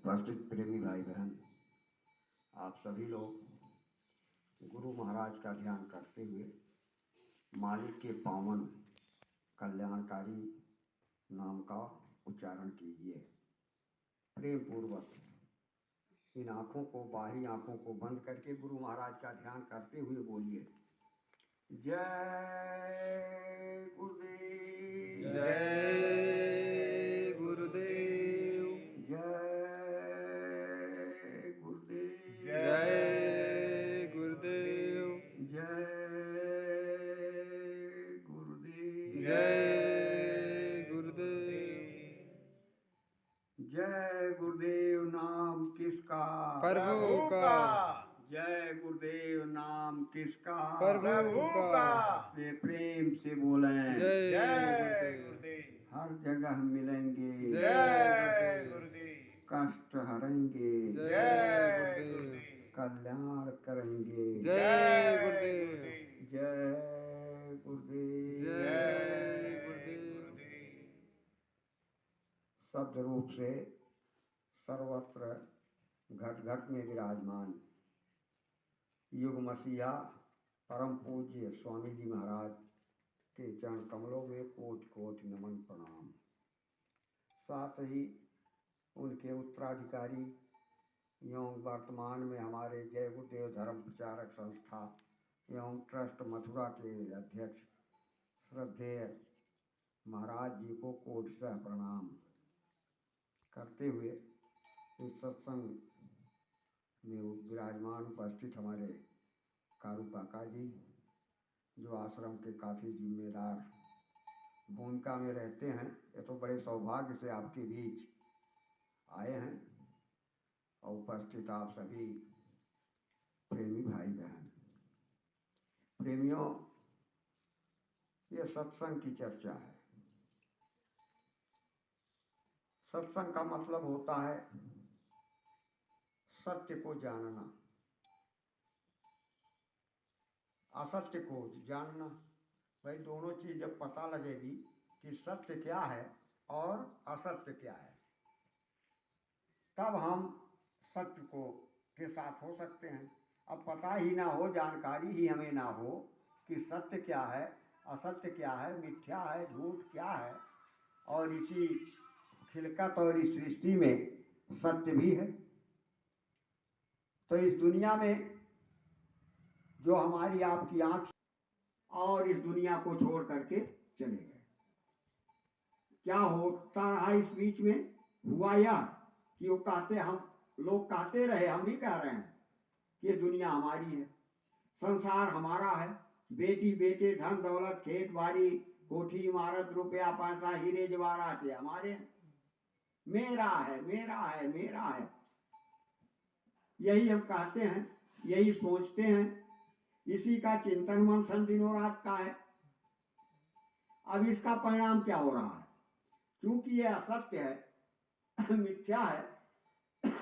उपस्थित प्रेमी भाई बहन, आप सभी लोग गुरु महाराज का ध्यान करते हुए मालिक के पावन कल्याणकारी नाम का उच्चारण कीजिए। प्रेम पूर्वक इन आँखों को, बाहरी आँखों को बंद करके गुरु महाराज का ध्यान करते हुए बोलिए, जय गुरुदेव, जय गुरुदेव, जय गुरुदेव, जय गुरुदेव, जय गुरुदेव, जय गुरुदेव। जय गुरुदेव नाम किसका? प्रभु का। जय गुरुदेव नाम किसका? प्रभु का। से प्रेम से बोलें, जय गुरुदेव, हर जगह मिलेंगे, जय गुरुदेव, कष्ट हरेंगे, जय गुरुदेव, कल्याण करेंगे, जय गुरुदेव, जय गुरुदेव, जय गुरुदेव। शब्द रूप से सर्वत्र घट घट में विराजमान युग मसीहा परम पूज्य स्वामी जी महाराज के चरण कमलों में कोटि कोटि नमन प्रणाम। साथ ही उनके उत्तराधिकारी एवं वर्तमान में हमारे जय गुरुदेव धर्म प्रचारक संस्था एवं ट्रस्ट मथुरा के अध्यक्ष श्रद्धेय महाराज जी को कोटिशः प्रणाम करते हुए इस सत्संग में विराजमान उपस्थित हमारे कारू काका जी, जो आश्रम के काफ़ी जिम्मेदार भूमिका में रहते हैं, ये तो बड़े सौभाग्य से आपके बीच आए हैं। और उपस्थित आप सभी प्रेमी भाई बहन, प्रेमियों, ये सत्संग की चर्चा है। सत्संग का मतलब होता है सत्य को जानना, असत्य को जानना। भाई दोनों चीज जब पता लगेगी कि सत्य क्या है और असत्य क्या है, तब हम सत्य को के साथ हो सकते हैं। अब पता ही ना हो, जानकारी ही हमें ना हो कि सत्य क्या है, असत्य क्या है, मिथ्या है, झूठ क्या है, और इसी खिलकत और इस सृष्टि में सत्य भी है, तो इस दुनिया में जो हमारी आपकी आंख और इस दुनिया को छोड़ करके चले गए, क्या होता रहा इस बीच में? हुआ यह कि वो कहते, हम लोग कहते रहे, हम भी कह रहे हैं कि ये दुनिया हमारी है, संसार हमारा है, बेटी बेटे धन दौलत खेत बाड़ी कोठी इमारत रुपया पैसा हीरे जवाहरात हमारे हैं, मेरा है मेरा है मेरा है, यही हम कहते हैं, यही सोचते हैं, इसी का चिंतन मंथन दिनों रात का है। अब इसका परिणाम क्या हो रहा है? क्योंकि यह असत्य है, मिथ्या है,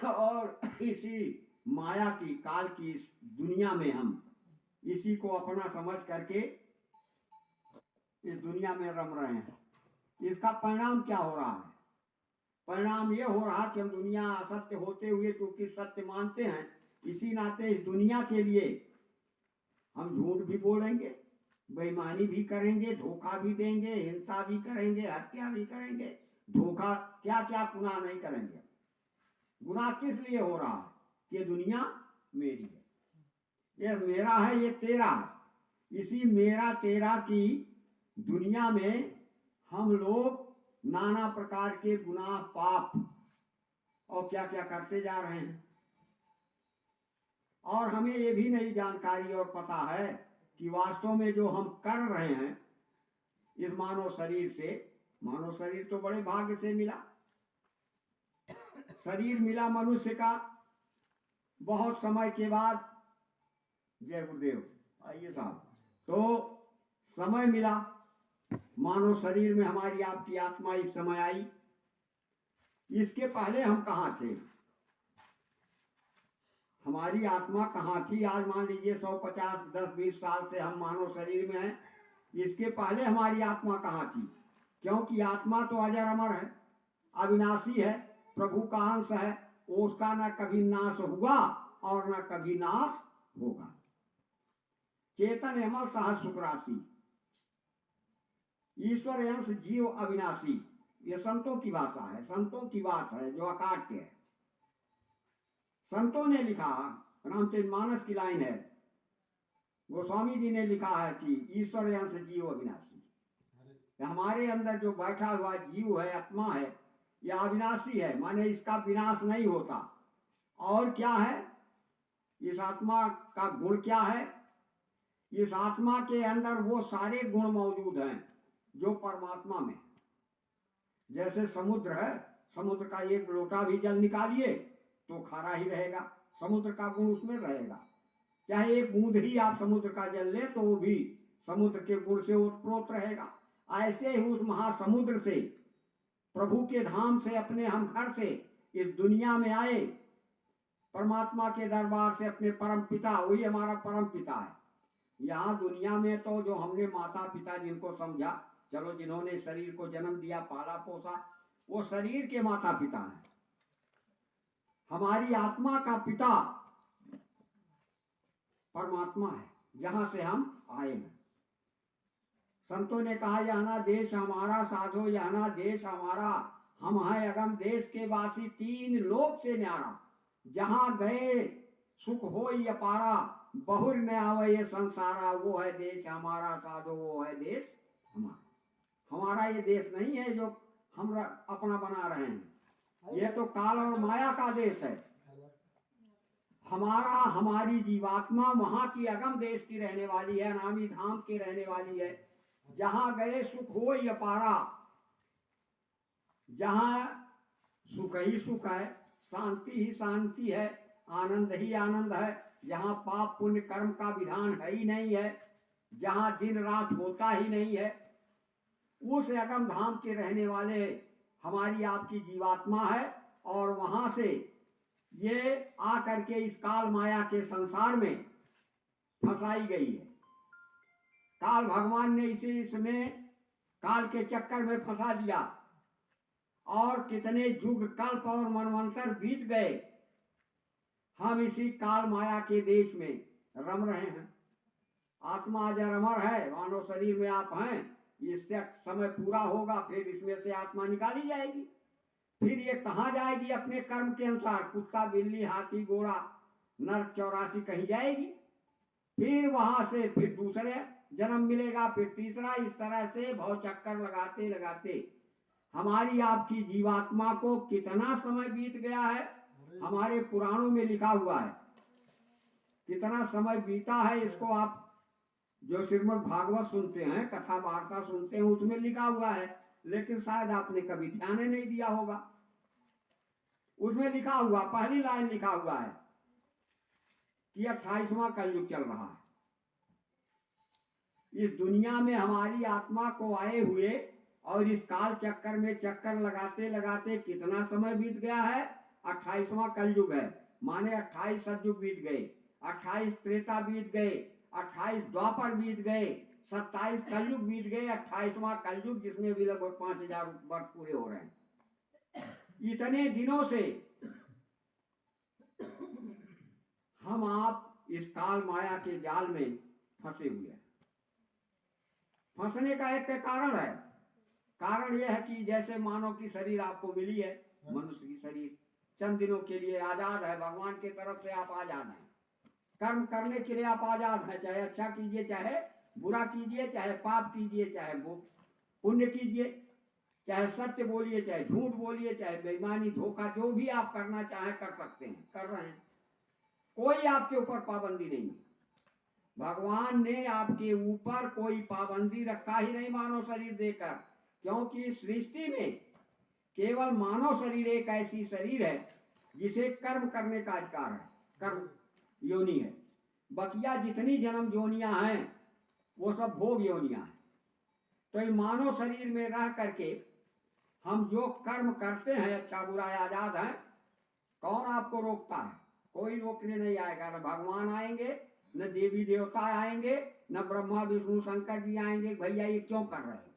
और इसी माया की काल की इस दुनिया में हम इसी को अपना समझ करके इस दुनिया में रम रहे हैं। इसका परिणाम क्या हो रहा है? परिणाम ये हो रहा कि हम दुनिया असत्य होते हुए क्योंकि सत्य मानते हैं, इसी नाते इस दुनिया के लिए हम झूठ भी बोलेंगे, बेईमानी भी करेंगे, धोखा भी देंगे, हिंसा भी करेंगे, हत्या भी करेंगे, धोखा क्या क्या गुनाह नहीं करेंगे। गुनाह किस लिए हो रहा है? कि दुनिया मेरी है, ये मेरा है, ये तेरा है। इसी मेरा तेरा की दुनिया में हम लोग नाना प्रकार के गुनाह पाप और क्या क्या करते जा रहे हैं, और हमें ये भी नहीं जानकारी और पता है कि वास्तव में जो हम कर रहे हैं इस मानव शरीर से, मानव शरीर तो बड़े भाग्य से मिला, शरीर मिला मनुष्य का बहुत समय के बाद। जय गुरुदेव, आइए साहब। तो समय मिला, मानव शरीर में हमारी आपकी आत्मा इस समय आई। इसके पहले हम कहाँ थे? हमारी आत्मा कहाँ थी? आज मान लीजिए 150 10-20 साल से हम मानव शरीर में हैं। इसके पहले हमारी आत्मा कहाँ थी? क्योंकि आत्मा तो अजर अमर है, अविनाशी है, प्रभु का अंश है, उसका न कभी नाश हुआ और न कभी नाश होगा। चेतन अमल सहज सुख राशि, ईश्वर अंश जीव अविनाशी। ये संतों की भाषा है, संतों की बात है जो अकाट्य है। संतों ने लिखा, रामचरितमानस की लाइन है, गोस्वामी जी ने लिखा है कि ईश्वर अंश जीव अविनाशी। हमारे अंदर जो बैठा हुआ जीव है, आत्मा है, यह अविनाशी है, माने इसका विनाश नहीं होता। और क्या है इस आत्मा का गुण, क्या है? इस आत्मा के अंदर वो सारे गुण मौजूद हैं जो परमात्मा में। जैसे समुद्र है, समुद्र का एक लोटा भी जल निकालिए तो खारा ही रहेगा, समुद्र का गुण उसमें रहेगा। चाहे एक बूंद ही आप समुद्र का जल ले तो वो भी समुद्र के गुण से ओतप्रोत रहेगा। ऐसे ही उस महासमुद्र से, प्रभु के धाम से, अपने हम घर से इस दुनिया में आए, परमात्मा के दरबार से अपने परम पिता, वही हमारा परम पिता है। यहाँ दुनिया में तो जो हमने माता पिता जिनको समझा, चलो जिन्होंने शरीर को जन्म दिया, पाला पोसा, वो शरीर के माता पिता हैं। हमारी आत्मा का पिता परमात्मा है, जहां से हम आए हैं। संतों ने कहा, यह ना देश हमारा साधो, यह ना देश हमारा, हम हैं अगम देश के वासी, तीन लोक से न्यारा। जहां गए सुख हो अपारा, बहुर न आवे ये संसारा। वो है देश हमारा साधो, वो है देश हमारा। हमारा ये देश नहीं है जो हम अपना बना रहे हैं, ये तो काल और माया का देश है। हमारा, हमारी जीवात्मा वहां की अगम देश की रहने वाली है, नामी धाम की रहने वाली है। जहां गए सुख हो अपारा, जहां सुख ही सुख है, शांति ही शांति है, आनंद ही आनंद है। जहां पाप पुण्य कर्म का विधान है ही नहीं है, जहां दिन रात होता ही नहीं है, उस अगम धाम के रहने वाले हमारी आपकी जीवात्मा है। और वहां से ये आकर के इस काल माया के संसार में फंसाई गई है। काल भगवान ने इसे इसमें काल के चक्कर में फंसा दिया, और कितने युग कल्प और मनवंतर बीत गए, हम इसी काल माया के देश में रम रहे हैं। आत्मा अजर अमर है, मानव शरीर में आप हैं, इससे समय पूरा होगा, फिर इसमें से आत्मा निकाली जाएगी। फिर ये कहाँ जाएगी? अपने कर्म के अनुसार, कुत्ता बिल्ली हाथी घोड़ा नरक 84 कहीं जाएगी। फिर वहां से फिर दूसरे जन्म मिलेगा, फिर तीसरा। इस तरह से भव चक्कर लगाते लगाते हमारी आपकी जीवात्मा को कितना समय बीत गया है, हमारे पुराणों में लिखा हुआ है। कितना समय बीता है, इसको आप जो श्रीमद् भागवत सुनते हैं, कथा वार्ता सुनते हैं, उसमें लिखा हुआ है, लेकिन शायद आपने कभी ध्यान नहीं दिया होगा। उसमें लिखा हुआ, पहली लाइन लिखा हुआ है कि 28वां कलयुग चल रहा है। इस दुनिया में हमारी आत्मा को आए हुए और इस काल चक्कर में चक्कर लगाते लगाते कितना समय बीत गया है? 28वां कलयुग है, माने 28 सतयुग बीत गए, 28 त्रेता बीत गए, 28 द्वापर बीत गए, 27 कलयुग बीत गए, 28वां कलयुग जिसमें भी लगभग 5000 वर्ष पूरे हो रहे हैं। इतने दिनों से हम आप इस काल माया के जाल में फंसे हुए हैं। फंसने का एक कारण है, कारण यह है कि जैसे मानव की शरीर आपको मिली है, मनुष्य की शरीर चंद दिनों के लिए आजाद है, भगवान की तरफ से आप आजाद हैं। कर्म करने के लिए आप आजाद हैं, चाहे अच्छा कीजिए, चाहे बुरा कीजिए, चाहे पाप कीजिए, चाहे पुण्य कीजिए, चाहे सत्य बोलिए, चाहे झूठ बोलिए, चाहे बेईमानी धोखा, जो भी आप करना चाहें कर सकते हैं, कर रहे हैं। कोई आपके ऊपर पाबंदी नहीं है। भगवान ने आपके ऊपर कोई पाबंदी रखा ही नहीं मानव शरीर देकर, क्योंकि सृष्टि में केवल मानव शरीर एक ऐसी शरीर है जिसे कर्म करने का अधिकार है, कर्म योनि है। बकिया जितनी जन्म योनियां हैं वो सब भोग योनियां हैं। तो ये मानव शरीर में रह करके हम जो कर्म करते हैं, अच्छा बुरा आजाद हैं, कौन आपको रोकता है? कोई रोकने नहीं आएगा। न भगवान आएंगे, न देवी देवता आएंगे, न ब्रह्मा विष्णु शंकर जी आएंगे, भैया ये क्यों कर रहे हैं?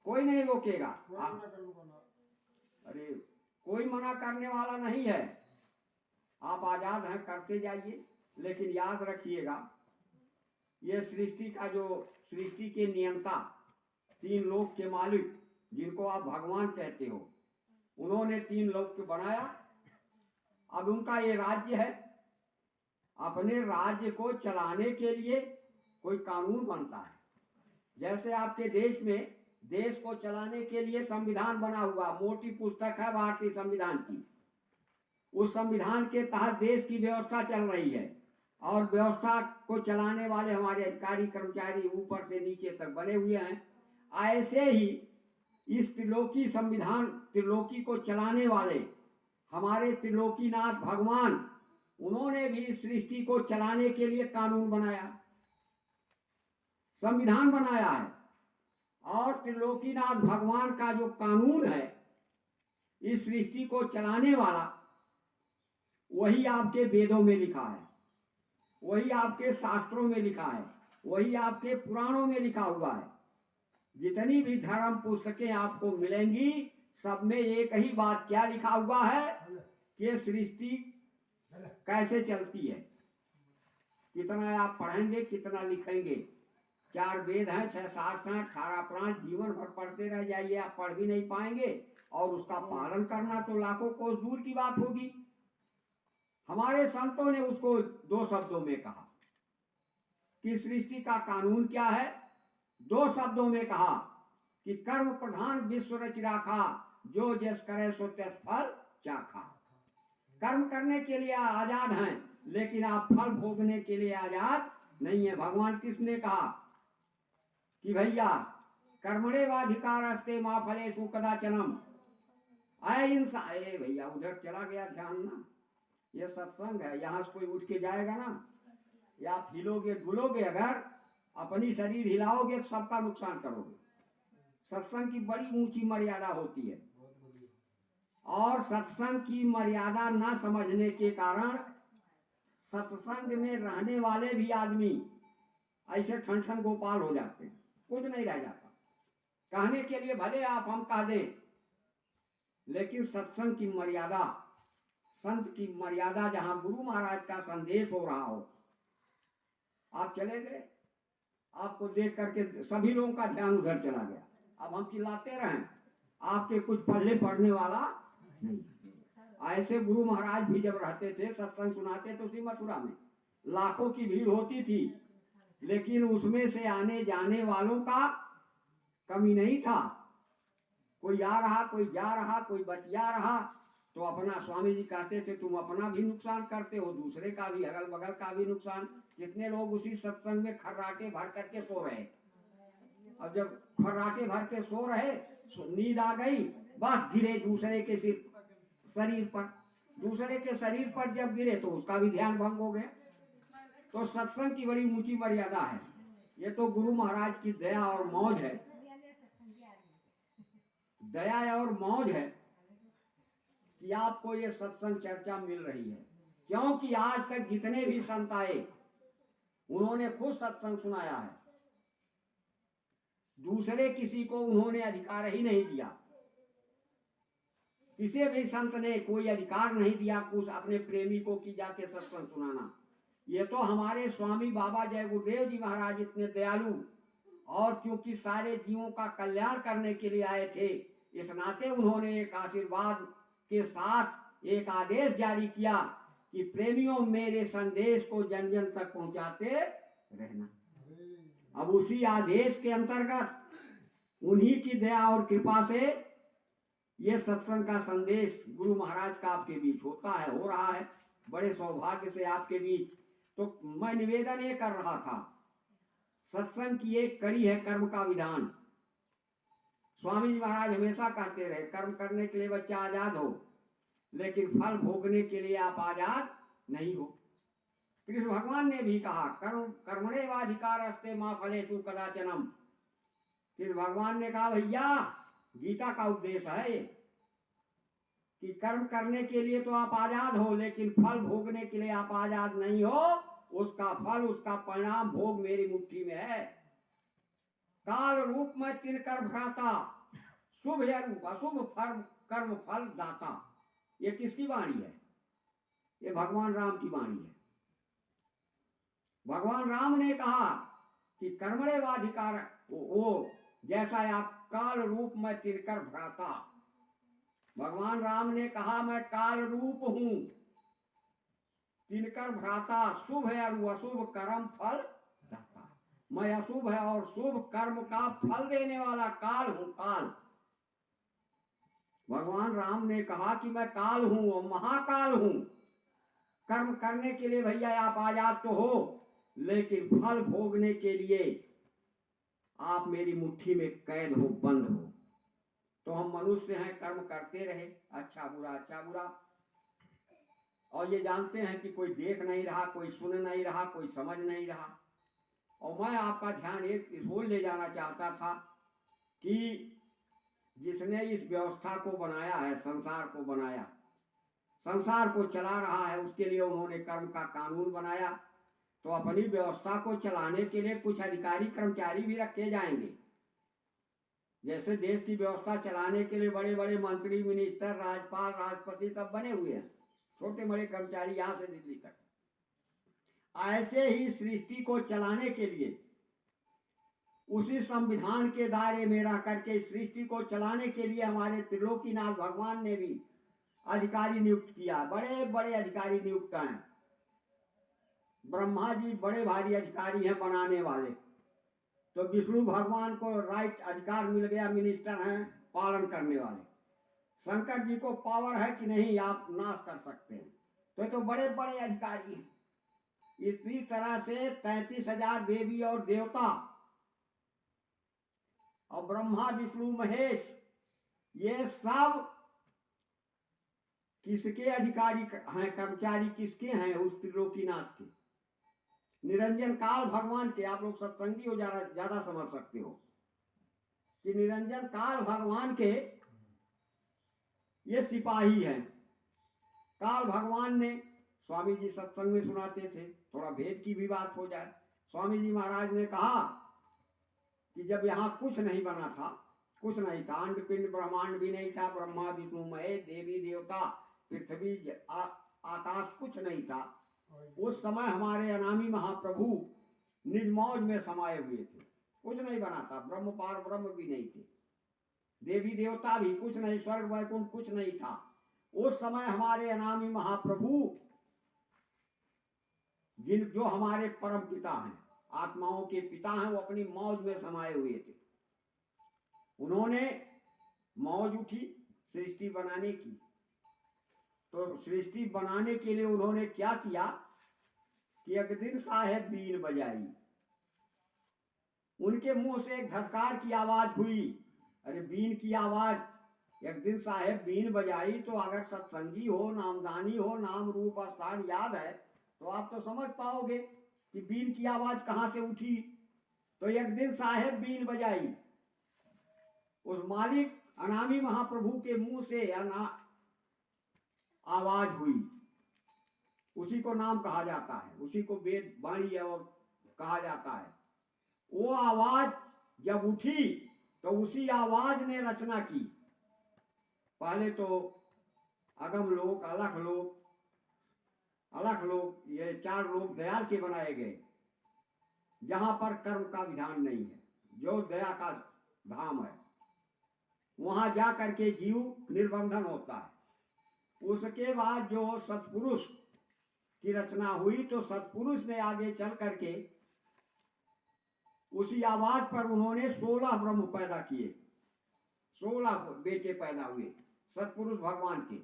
कोई नहीं रोकेगा। अरे कोई मना करने वाला नहीं है, आप आजाद हैं, करते जाइए। लेकिन याद रखिएगा, ये सृष्टि का जो सृष्टि के नियंता, तीन लोक के मालिक जिनको आप भगवान कहते हो, उन्होंने तीन लोक को बनाया। अब उनका ये राज्य है। अपने राज्य को चलाने के लिए कोई कानून बनता है। जैसे आपके देश में देश को चलाने के लिए संविधान बना हुआ, मोटी पुस्तक है भारतीय संविधान की। उस संविधान के तहत देश की व्यवस्था चल रही है और व्यवस्था को चलाने वाले हमारे अधिकारी कर्मचारी ऊपर से नीचे तक बने हुए हैं। ऐसे ही इस त्रिलोकी संविधान, त्रिलोकी को चलाने वाले हमारे त्रिलोकीनाथ भगवान, उन्होंने भी इस सृष्टि को चलाने के लिए कानून बनाया, संविधान बनाया है। और त्रिलोकीनाथ भगवान का जो कानून है इस सृष्टि को चलाने वाला, वही आपके वेदों में लिखा है, वही आपके शास्त्रों में लिखा है, वही आपके पुराणों में लिखा हुआ है। जितनी भी धर्म पुस्तकें आपको मिलेंगी, सब में एक ही बात क्या लिखा हुआ है कि सृष्टि कैसे चलती है। कितना आप पढ़ेंगे, कितना लिखेंगे। 4 वेद हैं, 6 शास्त्र हैं, 18 पुराण, जीवन भर पढ़ते रह जाइए, आप पढ़ भी नहीं पाएंगे। और उसका पालन करना तो लाखों कोस दूर की बात होगी। हमारे संतों ने उसको 2 शब्दों में कहा कि सृष्टि का कानून क्या है। 2 शब्दों में कहा कि कर्म प्रधान विश्व रच राखा, जो जस करे सो त्यस फल चाखा। कर्म करने के लिए आजाद हैं, लेकिन आप फल भोगने के लिए आजाद नहीं है। भगवान कृष्ण ने कहा कि भैया कर्मणेवाधिकारस्ते मा फलेषु कदाचनम। भैया उधर चला गया ध्यान ना, ये सत्संग है, यहाँ से कोई उठ के जाएगा ना, या आप हिलोगे डुलोगे, अगर अपनी शरीर हिलाओगे तो सबका नुकसान करोगे। सत्संग की बड़ी ऊंची मर्यादा होती है, और सत्संग की मर्यादा ना समझने के कारण सत्संग में रहने वाले भी आदमी ऐसे ठन ठन गोपाल हो जाते हैं, कुछ नहीं रह जाता। कहने के लिए भले आप हम कह दें, लेकिन सत्संग की मर्यादा, संत की मर्यादा, जहां गुरु महाराज का संदेश हो रहा हो, आप चले गए, आपको देख करके सभी लोगों का ध्यान उधर चला गया। अब हम चिल्लाते रहें, आपके कुछ पल्ले पड़ने वाला नहीं। ऐसे गुरु महाराज भी जब रहते थे, सत्संग सुनाते तो उसी मथुरा में लाखों की भीड़ होती थी, लेकिन उसमें से आने जाने वालों का कमी नहीं था। कोई आ रहा, कोई जा रहा, कोई बचिया रहा, तो अपना स्वामी जी कहते थे तुम अपना भी नुकसान करते हो, दूसरे का भी, अगल बगल का भी नुकसान। कितने लोग उसी सत्संग में खर्राटे भर करके सो रहे। अब जब खर्राटे भर के सो रहे, नींद आ गई, बस गिरे दूसरे के शरीर पर। दूसरे के शरीर पर जब गिरे तो उसका भी ध्यान भंग हो गया। तो सत्संग की बड़ी ऊंची मर्यादा है। ये तो गुरु महाराज की दया और मौज है, दया और मौज है कि आपको ये सत्संग चर्चा मिल रही है। क्योंकि आज तक जितने भी संत आए, उन्होंने खुद सत्संग सुनाया है, दूसरे किसी को उन्होंने अधिकार ही नहीं दिया। किसी भी संत ने कोई अधिकार नहीं दिया कुछ अपने प्रेमी को कि जाके सत्संग सुनाना। ये तो हमारे स्वामी बाबा जय गुरुदेव जी महाराज इतने दयालु, और क्योंकि सारे जीवों का कल्याण करने के लिए आए थे, इस नाते उन्होंने एक आशीर्वाद के साथ एक आदेश जारी किया कि प्रेमियों मेरे संदेश को जन जन तक पहुंचाते रहना। अब उसी आदेश के अंतर्गत उन्हीं की दया और कृपा से ये सत्संग का संदेश गुरु महाराज का आपके बीच होता है, हो रहा है, बड़े सौभाग्य से आपके बीच। तो मैं निवेदन ये कर रहा था, सत्संग की एक कड़ी है कर्म का विधान। स्वामी जी महाराज हमेशा कहते रहे, कर्म करने के लिए बच्चा आजाद हो, लेकिन फल भोगने के लिए आप आजाद नहीं हो। कृष्ण भगवान ने भी कहा कर्मणेवाधिकारस्ते मा फलेषु कदाचनम। कृष्ण भगवान ने कहा भैया, गीता का उपदेश है कि कर्म करने के लिए तो आप आजाद हो, लेकिन फल भोगने के लिए आप आजाद नहीं हो। उसका फल, उसका परिणाम भोग मेरी मुट्ठी में है। काल रूप में तिन कर भ्राता, शुभ या रूप अशुभ कर्म फल दाता। ये किसकी वाणी है? ये भगवान राम की वाणी है। भगवान राम ने कहा कि कर्मण्येवाधिकार वो जैसा आप काल रूप में तिनकर भ्राता। भगवान राम ने कहा मैं काल रूप हूं, तिनकर भ्राता, शुभ है और अशुभ कर्म फल दाता। मैं अशुभ है और शुभ कर्म का फल देने वाला काल हूं, काल। भगवान राम ने कहा कि मैं काल हूं और महाकाल हूं। कर्म करने के लिए भैया आप आजाद तो हो, लेकिन फल भोगने के लिए आप मेरी मुट्ठी में कैद हो, बंद हो। तो हम मनुष्य हैं, कर्म करते रहे, अच्छा बुरा अच्छा बुरा, और ये जानते हैं कि कोई देख नहीं रहा, कोई सुन नहीं रहा, कोई समझ नहीं रहा। और मैं आपका ध्यान एक इस ओर ले जाना चाहता था कि जिसने इस व्यवस्था को बनाया है, संसार को बनाया, संसार को चला रहा है, उसके लिए उन्होंने कर्म का कानून बनाया। तो अपनी व्यवस्था को चलाने के लिए कुछ अधिकारी कर्मचारी भी रखे जाएंगे। जैसे देश की व्यवस्था चलाने के लिए बड़े बड़े मंत्री, मिनिस्टर, राज्यपाल, राष्ट्रपति सब बने हुए हैं, छोटे बड़े कर्मचारी यहां से दिल्ली तक। ऐसे ही सृष्टि को चलाने के लिए उसी संविधान के दायरे में रह करके सृष्टि को चलाने के लिए हमारे त्रिलोकीनाथ भगवान ने भी अधिकारी नियुक्त किया। बड़े बड़े अधिकारी नियुक्त हैं। ब्रह्मा जी बड़े भारी अधिकारी हैं बनाने वाले। तो विष्णु भगवान को राइट अधिकार मिल गया, मिनिस्टर हैं पालन करने वाले। शंकर जी को पावर है कि नहीं आप नाश कर सकते हैं। तो बड़े बड़े अधिकारी हैं। इसी तरह से 33,000 देवी और देवता और ब्रह्मा विष्णु महेश, ये सब किसके अधिकारी हैं, कर्मचारी किसके हैं? उस त्रिलोकीनाथ के, निरंजन काल भगवान के। आप लोग सत्संगी हो, ज्यादा समझ सकते हो कि निरंजन काल भगवान के ये सिपाही हैं। काल भगवान ने, स्वामी जी सत्संग में सुनाते थे, थोड़ा भेद की भी बात हो जाए। स्वामी जी महाराज ने कहा कि जब यहाँ कुछ नहीं बना था, कुछ नहीं था, अंड पिंड ब्रह्मांड भी नहीं था, ब्रह्मा विष्णु महेश, देवी देवता, पृथ्वी, आकाश, कुछ नहीं था। उस समय हमारे अनामी महाप्रभु निर्मौज में समाये हुए थे। कुछ नहीं बना था, ब्रह्म पार ब्रह्म भी नहीं थे, देवी देवता भी कुछ नहीं, स्वर्ग वैकुंठ कुछ नहीं था। उस समय हमारे अनामी महाप्रभु जो हमारे परम पिता हैं, आत्माओं के पिता हैं, वो अपनी मौज में समाये हुए थे। उन्होंने मौज उठी सृष्टि बनाने की। तो सृष्टि बनाने के लिए उन्होंने क्या किया कि एक दिन साहेब बीन बजाई। उनके मुंह से एक धत्कार की आवाज हुई। अरे बीन की आवाज, एक दिन साहेब बीन बजाई। तो अगर सत्संगी हो, नामदानी हो, नाम रूप स्थान याद है, तो आप तो समझ पाओगे कि बीन की आवाज कहां से उठी। तो एक दिन साहेब बीन बजाई। उस मालिक अनामी महाप्रभु के मुंह से आवाज हुई। उसी को नाम कहा जाता है, उसी को वेद वाणी और कहा जाता है। वो आवाज जब उठी तो उसी आवाज ने रचना की। पहले तो अगम लोक, अलख लोक, अलख लोक, ये 4 लोक दयाल के बनाए गए, जहां पर कर्म का विधान नहीं है, जो दया का धाम है, वहां जा करके जीव निर्बंधन होता है। उसके बाद जो सत्पुरुष की रचना हुई, तो सत्पुरुष ने आगे चल करके उसी आवाज पर उन्होंने 16 ब्रह्म पैदा किए, 16 बेटे पैदा हुए सत्पुरुष भगवान के।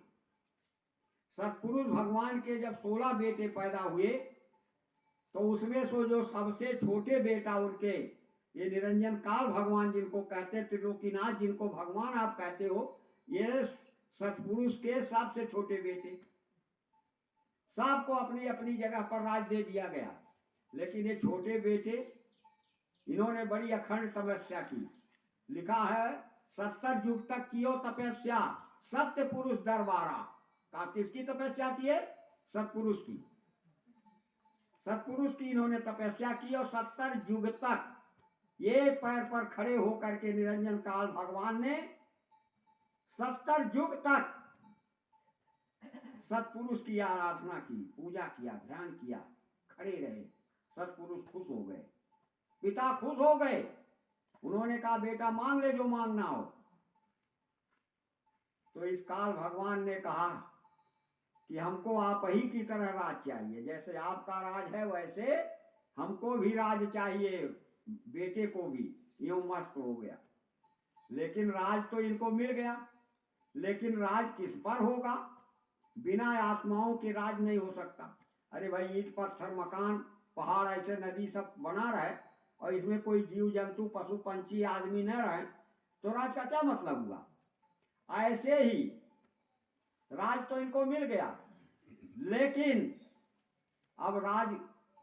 सत्पुरुष भगवान के जब 16 बेटे पैदा हुए, तो उसमें से जो सबसे छोटे बेटा उनके, ये निरंजन काल भगवान जिनको कहते, त्रिलोकीनाथ जिनको भगवान आप कहते हो, ये सत्पुरुष के सबसे छोटे बेटे। सबको अपनी अपनी जगह पर राज दे दिया गया, लेकिन ये छोटे बेटे, इन्होंने बड़ी अखंड तपस्या की। लिखा है 70 युग तक कियो तपस्या, सत्य पुरुष दरबारा। का किसकी तपस्या की है? सत्पुरुष की। सत्पुरुष की इन्होंने तपस्या की, और 70 युग तक एक पैर पर खड़े होकर के निरंजन काल भगवान ने 70 युग तक सत्पुरुष की आराधना की, पूजा किया, ध्यान किया, खड़े रहे, सत्पुरुष खुश हो गए, पिता खुश हो गए। उन्होंने कहा बेटा मांग ले जो मांगना हो। तो इस काल भगवान ने कहा कि हमको आप ही की तरह राज चाहिए, जैसे आपका राज है वैसे हमको भी राज चाहिए, बेटे को भी। यूं मस्त हो गया। लेकिन राज तो इनको मिल गया, लेकिन राज किस पर होगा? बिना आत्माओं के राज नहीं हो सकता। अरे भाई ईंट पत्थर मकान पहाड़ ऐसे नदी सब बना रहे और इसमें कोई जीव जंतु पशु पंछी आदमी न रहे तो राज का क्या मतलब हुआ? ऐसे ही राज तो इनको मिल गया, लेकिन अब राज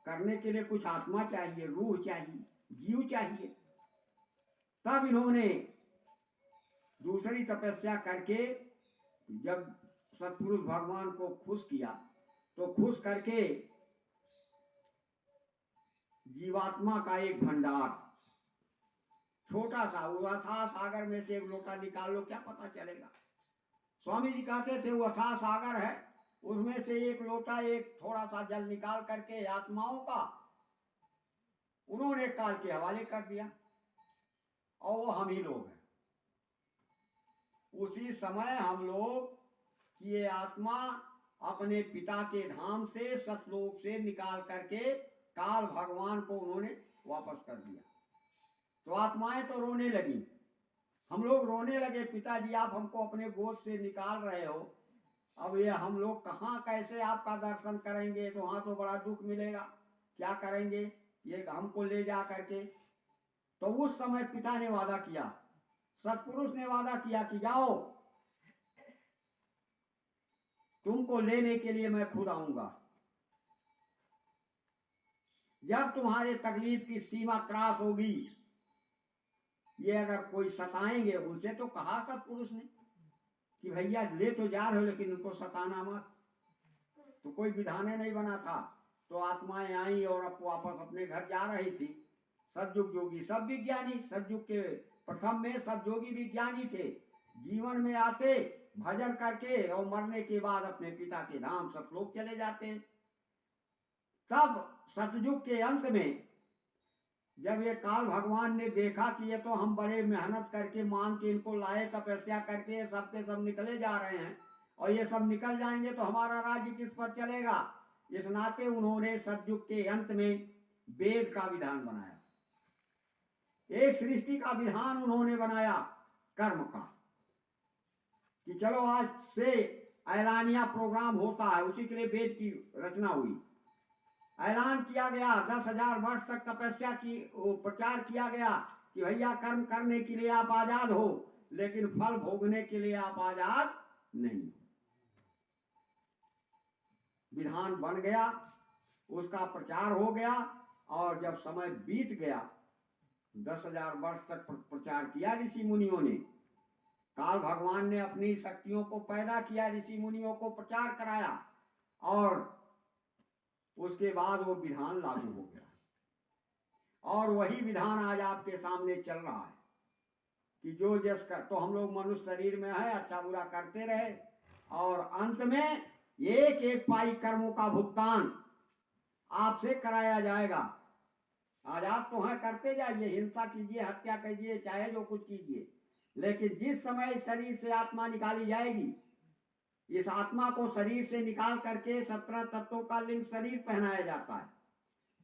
करने के लिए कुछ आत्मा चाहिए, रूह चाहिए, जीव चाहिए। तब इन्होंने दूसरी तपस्या करके जब सत्पुरुष भगवान को खुश किया तो खुश करके जीवात्मा का एक भंडार छोटा सा वो अथाह सागर में से एक लोटा निकाल लो, क्या पता चलेगा। स्वामी जी कहते थे वो अथाह सागर है, उसमें से एक लोटा एक थोड़ा सा जल निकाल करके आत्माओं का उन्होंने काल के हवाले कर दिया और वो हम ही लोग हैं। उसी समय हम लोग ये आत्मा अपने पिता के धाम से सतलोक से निकाल करके काल भगवान को उन्होंने वापस कर दिया। तो आत्माएं तो रोने लगी, हम लोग रोने लगे, पिताजी आप हमको अपने गोद से निकाल रहे हो, अब ये हम लोग कहाँ कैसे आपका दर्शन करेंगे, तो वहां तो बड़ा दुख मिलेगा, क्या करेंगे ये हमको ले जा करके। तो उस समय पिता ने वादा किया, सत्पुरुष ने वादा किया कि जाओ तुमको लेने के लिए मैं खुद आऊंगा। जब तुम्हारे तकलीफ की सीमा क्रॉस होगी, ये अगर कोई सताएंगे, उनसे तो कहा सत्पुरुष ने कि भैया ले तो जा रहे हो लेकिन उनको सताना मत, तो कोई विधान नहीं बना था। तो आत्माएं आई और अब वापस अपने घर जा रही थी। सतयुग योगी सब विज्ञानी, सतयुग के प्रथम में सब योगी विज्ञानी थे, जीवन में आते भजन करके और मरने के बाद अपने पिता के धाम सतलोक चले जाते हैं। तब सतयुग के अंत में जब ये काल भगवान ने देखा कि ये तो हम बड़े मेहनत करके मांग के इनको लाए, तपस्या करके सबके सब निकले जा रहे हैं और ये सब निकल जाएंगे तो हमारा राज्य किस पर चलेगा। इस नाते उन्होंने सतयुग के अंत में वेद का विधान बनाया, एक सृष्टि का विधान उन्होंने बनाया कर्म का, कि चलो आज से ऐलानिया प्रोग्राम होता है, उसी के लिए वेद की रचना हुई। ऐलान किया गया, 10,000 वर्ष तक तपस्या की प्रचार किया गया कि भैया कर्म करने के लिए आप आजाद हो, लेकिन फल भोगने के लिए आप आजाद नहीं। विधान बन गया, उसका प्रचार हो गया और जब समय बीत गया, 10,000 वर्ष तक प्रचार किया ऋषि मुनियों ने, काल भगवान ने अपनी शक्तियों को पैदा किया, ऋषि मुनियों को प्रचार कराया और उसके बाद वो विधान लागू हो गया। और वही विधान आज आपके सामने चल रहा है कि जो जिसका तो हम लोग मनुष्य शरीर में है, अच्छा बुरा करते रहे और अंत में एक एक पाई कर्मों का भुगतान आपसे कराया जाएगा। आजाद तो है, करते जाइए, हिंसा कीजिए, हत्या कीजिए, चाहे जो कुछ कीजिए, लेकिन जिस समय शरीर से आत्मा निकाली जाएगी, इस आत्मा को शरीर से निकाल करके 17 तत्वों का लिंग शरीर पहनाया जाता है।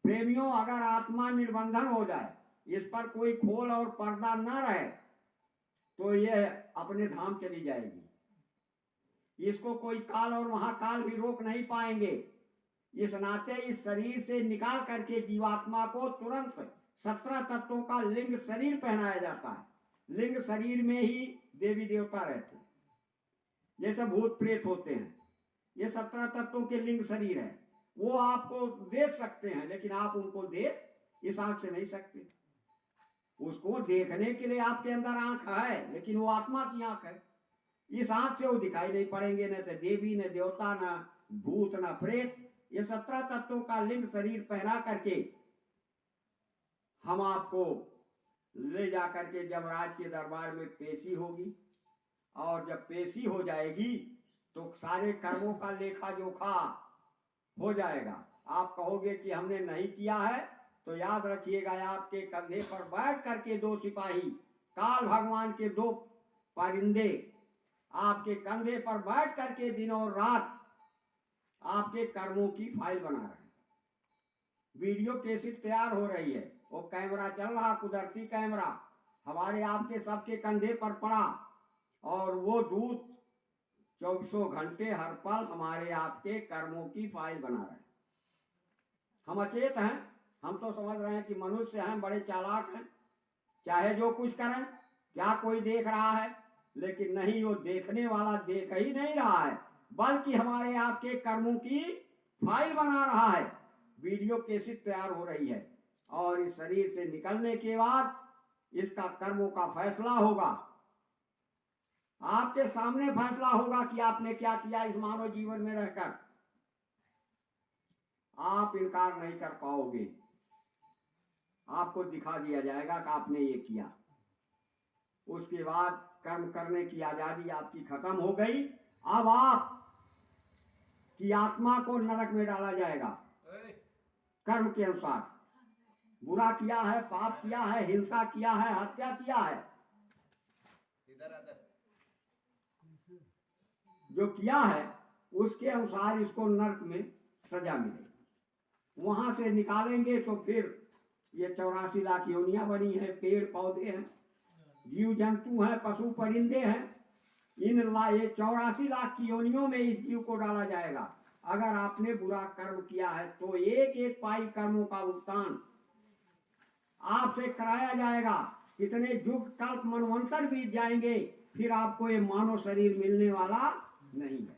प्रेमियों, अगर आत्मा निर्बंधन हो जाए, इस पर कोई खोल और पर्दा न रहे, तो यह अपने धाम चली जाएगी। इसको कोई काल और महाकाल भी रोक नहीं पाएंगे। इस नाते इस शरीर से निकाल करके जीवात्मा को तुरंत 17 तत्वों का लिंग शरीर पहनाया जाता है। लिंग शरीर में ही देवी देवता रहते हैं, जैसे भूत प्रेत होते हैं, ये 17 तत्वों के लिंग शरीर है। वो आपको देख सकते हैं, लेकिन आप उनको देख इस आंख से नहीं सकते। उसको देखने के लिए आपके अंदर आंख है, लेकिन वो आत्मा की आंख है, इस आंख से वो दिखाई नहीं पड़ेंगे, न तो देवी, न देवता, न भूत, न प्रेत। ये 17 तत्वों का लिंग शरीर पहना करके हम आपको ले जा करके जमराज के दरबार में पेशी होगी, और जब पेशी हो जाएगी तो सारे कर्मों का लेखा जोखा हो जाएगा। आप कहोगे कि हमने नहीं किया है, तो याद रखिएगा आपके कंधे पर बैठ करके दो सिपाही, काल भगवान के दो परिंदे आपके कंधे पर बैठ करके दिन और रात आपके कर्मों की फाइल बना रहे हैं। वीडियो कैसेट तैयार हो रही है, वो कैमरा चल रहा, कुदरती कैमरा हमारे आपके सबके कंधे पर पड़ा, और वो दूत 24 घंटे हर पल हमारे आपके कर्मों की फाइल बना रहे हैं। हम अचेत हैं, हम तो समझ रहे हैं कि मनुष्य हैं, बड़े चालाक हैं, चाहे जो कुछ करें, क्या कोई देख रहा है? लेकिन नहीं, वो देखने वाला देख ही नहीं रहा है, बल्कि हमारे आपके कर्मों की फाइल बना रहा है। वीडियो कैसेट तैयार हो रही है, और इस शरीर से निकलने के बाद इसका कर्मों का फैसला होगा। आपके सामने फैसला होगा कि आपने क्या किया इस मानव जीवन में रहकर। आप इनकार नहीं कर पाओगे, आपको दिखा दिया जाएगा कि आपने ये किया। उसके बाद कर्म करने की आजादी आपकी खत्म हो गई। अब आप की आत्मा को नरक में डाला जाएगा कर्म के अनुसार। बुरा किया है, पाप किया है, हिंसा किया है, हत्या किया है, जो किया है उसके अनुसार इसको नरक में सजा मिलेगी। वहां से निकालेंगे तो फिर ये 84 लाख योनियां बनी है, पेड़ पौधे हैं, जीव जंतु हैं, पशु परिंदे हैं। इन ये 84 लाख की योनियों में इस जीव को डाला जाएगा। अगर आपने बुरा कर्म किया है तो एक एक पाई कर्मों का भुगतान आपसे कराया जाएगा। कितने युग कल्प मनवंतर बीत जाएंगे, फिर आपको ये मानव शरीर मिलने वाला नहीं है।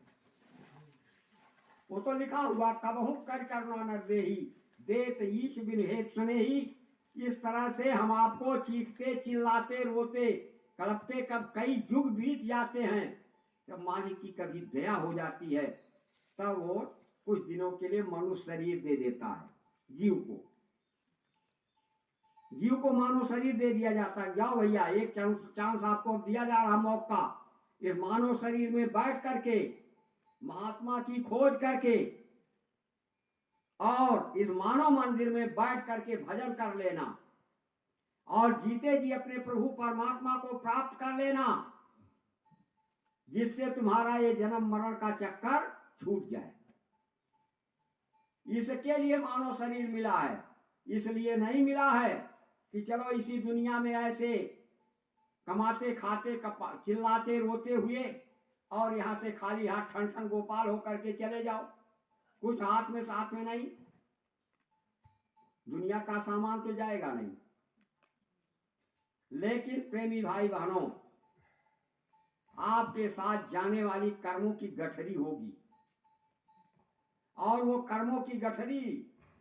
वो तो लिखा हुआ, कबहू कर करना न देही देत ईश बिन हेत सुने ही। इस तरह से हम आपको चीखते चिल्लाते रोते कलपते कब कई युग बीत जाते हैं, जब मालिक की कभी दया हो जाती है, तब वो कुछ दिनों के लिए मनुष्य शरीर दे देता है जीव को। जीव को मानव शरीर दे दिया जाता है। जाओ भैया, एक चांस आपको दिया जा रहा मौका, इस मानव शरीर में बैठ करके महात्मा की खोज करके और इस मानव मंदिर में बैठ करके भजन कर लेना, और जीते जी अपने प्रभु परमात्मा को प्राप्त कर लेना, जिससे तुम्हारा ये जन्म मरण का चक्कर छूट जाए। इसके लिए मानव शरीर मिला है। इसलिए नहीं मिला है कि चलो इसी दुनिया में ऐसे कमाते खाते चिल्लाते रोते हुए और यहां से खाली हाथ ठन ठन गोपाल होकर के चले जाओ, कुछ हाथ में साथ में नहीं। दुनिया का सामान तो जाएगा नहीं, लेकिन प्रेमी भाई बहनों, आपके साथ जाने वाली कर्मों की गठरी होगी, और वो कर्मों की गठरी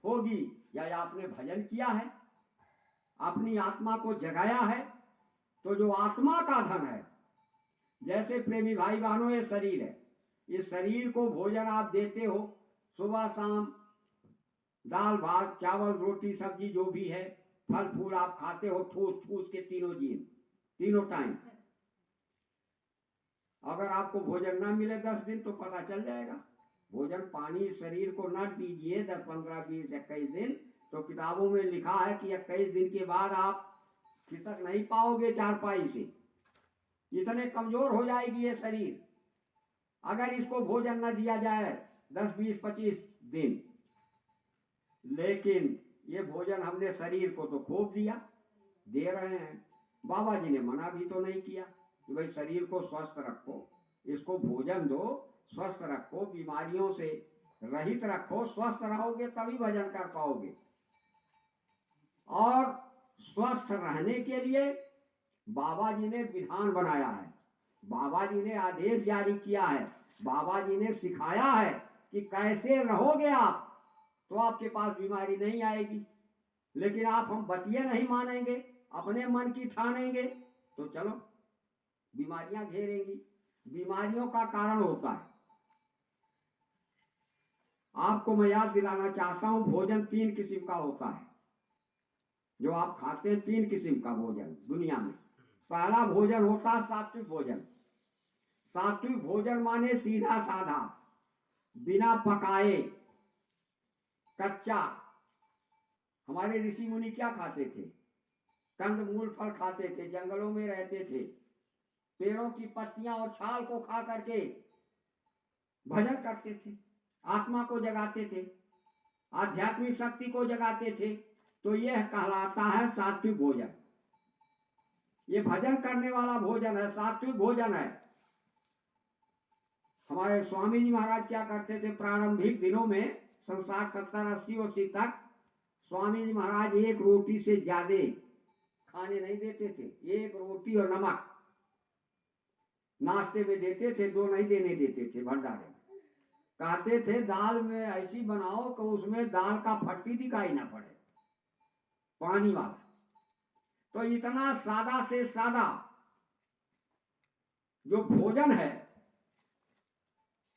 होगी या आपने भजन किया है, अपनी आत्मा को जगाया है, तो जो आत्मा का धन है, जैसे प्रेमी भाई बहनों ये शरीर है, इस शरीर को भोजन आप देते हो, सुबह शाम दाल भात चावल रोटी सब्जी जो भी है, फल फूल आप खाते हो ठूस ठूस के तीनों टाइम। अगर आपको भोजन ना मिले 10 दिन तो पता चल जाएगा। भोजन पानी शरीर को न दीजिए 10 15 20 21 दिन, तो किताबों में लिखा है कि 21 दिन के बाद आप खिसक नहीं पाओगे चारपाई से, इतने कमजोर हो जाएगी ये शरीर अगर इसको भोजन न दिया जाए 10 20 25 दिन। लेकिन ये भोजन हमने शरीर को तो खूब दिया, दे रहे हैं। बाबा जी ने मना भी तो नहीं किया कि भाई शरीर को स्वस्थ रखो, इसको भोजन दो, स्वस्थ रखो, बीमारियों से रहित रखो। स्वस्थ रहोगे तभी भजन कर पाओगे। और स्वस्थ रहने के लिए बाबा जी ने विधान बनाया है, बाबा जी ने आदेश जारी किया है, बाबा जी ने सिखाया है कि कैसे रहोगे आप तो आपके पास बीमारी नहीं आएगी। लेकिन आप हम बतिए नहीं मानेंगे, अपने मन की ठानेंगे, तो चलो बीमारियां घेरेंगी। बीमारियों का कारण होता है, आपको मैं याद दिलाना चाहता हूं, भोजन 3 किस्म का होता है जो आप खाते हैं। 3 किस्म का भोजन दुनिया में। पहला भोजन होता है सात्विक भोजन। सात्विक भोजन माने सीधा साधा, बिना पकाए, कच्चा। हमारे ऋषि मुनि क्या खाते थे? कंद मूल फल खाते थे, जंगलों में रहते थे, पेड़ों की पत्तियां और छाल को खा करके भजन करते थे, आत्मा को जगाते थे, आध्यात्मिक शक्ति को जगाते थे। तो यह कहलाता है सात्विक भोजन। ये भजन करने वाला भोजन है, सात्विक भोजन है। हमारे स्वामी जी महाराज क्या करते थे? प्रारंभिक दिनों में 60, 70, 80 वर्ष तक स्वामी जी महाराज एक रोटी से ज्यादा खाने नहीं देते थे। एक रोटी और नमक नाश्ते में देते थे, 2 नहीं देने देते थे भंडारे में। कहते थे दाल में ऐसी बनाओ कि उसमें दाल का फट्टी दिखाई ना पड़े, पानी वाला। तो इतना सादा से सादा जो भोजन है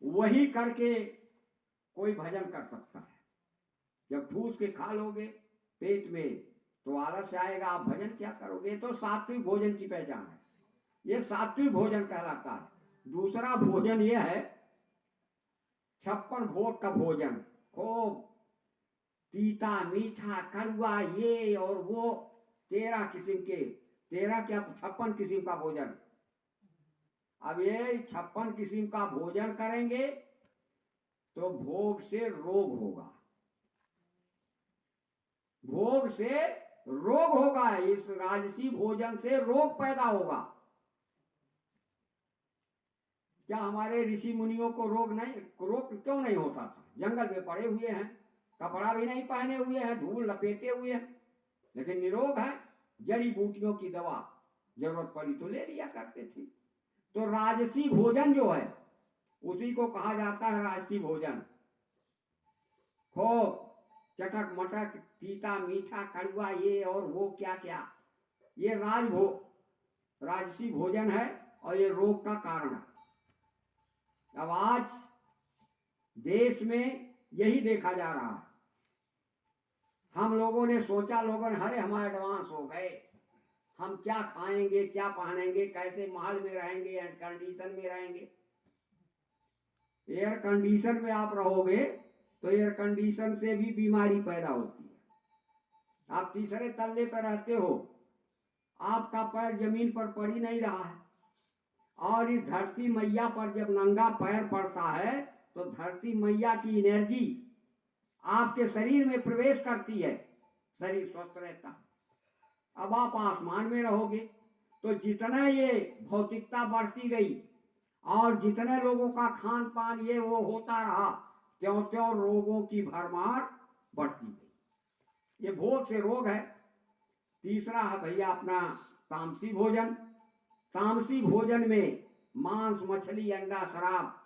वही करके कोई भजन कर सकता है। जब ठूस के खा लोगे पेट में तो आलस आएगा, आप भजन क्या करोगे? तो सात्विक भोजन की पहचान है, ये सात्विक भोजन कहलाता है। दूसरा भोजन ये है 56 भोग का भोजन, खूब तीता मीठा कड़वा ये और वो 13 किस्म के, 13 क्या 56 किस्म का भोजन। अब ये 56 किस्म का भोजन करेंगे तो भोग से रोग होगा, भोग से रोग होगा। इस राजसी भोजन से रोग पैदा होगा। क्या हमारे ऋषि मुनियों को रोग क्यों नहीं होता था? जंगल में पड़े हुए हैं, कपड़ा भी नहीं पहने हुए हैं, धूल लपेटे हुए हैं, लेकिन निरोग है। जड़ी बूटियों की दवा जरूरत पड़ी तो ले लिया करते थे। तो राजसी भोजन जो है उसी को कहा जाता है राजसी भोजन। खूब चटक मटक तीता मीठा कड़वा ये और वो क्या क्या, ये राजसी भोजन है और ये रोग का कारण है। अब आज देश में यही देखा जा रहा है। हम लोगों ने सोचा, अरे हम एडवांस हो गए, हम क्या खाएंगे, क्या पहनेंगे, कैसे महल में रहेंगे, एयर कंडीशन में रहेंगे। एयर कंडीशन में आप रहोगे तो एयर कंडीशन से भी बीमारी पैदा होती है। आप तीसरे तल्ले पर रहते हो, आपका पैर जमीन पर पड़ ही नहीं रहा है, और इस धरती मैया पर जब नंगा पैर पड़ता है तो धरती मैया की एनर्जी आपके शरीर में प्रवेश करती है, शरीर स्वस्थ रहता है। अब आप आसमान में रहोगे तो जितना ये भौतिकता बढ़ती गई और जितने लोगों का खान पान ये वो होता रहा, त्यों त्यों रोगों की भरमार बढ़ती गई। ये भोग से रोग है। तीसरा है भैया अपना तामसी भोजन। तामसी भोजन में मांस, मछली, अंडा, शराब,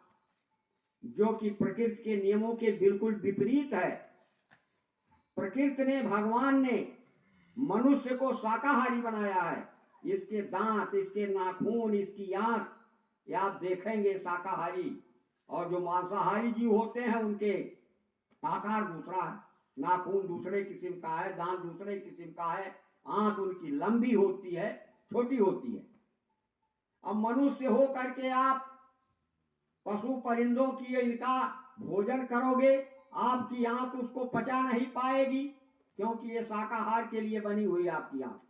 जो कि प्रकृति के नियमों के बिल्कुल विपरीत है। प्रकृति ने, भगवान ने मनुष्य को शाकाहारी बनाया है। इसके दांत, इसके नाखून, इसकी आंख, ये आप देखेंगे शाकाहारी। और जो मांसाहारी जीव होते हैं उनके आकार दूसरा है, नाखून दूसरे किस्म का है, दांत दूसरे किस्म का है, आंख उनकी लंबी होती है, छोटी होती है। अब मनुष्य हो करके आप पशु परिंदों की इनका भोजन करोगे, आपकी आंत उसको पचा नहीं पाएगी, क्योंकि ये शाकाहार के लिए बनी हुई आपकी आंत।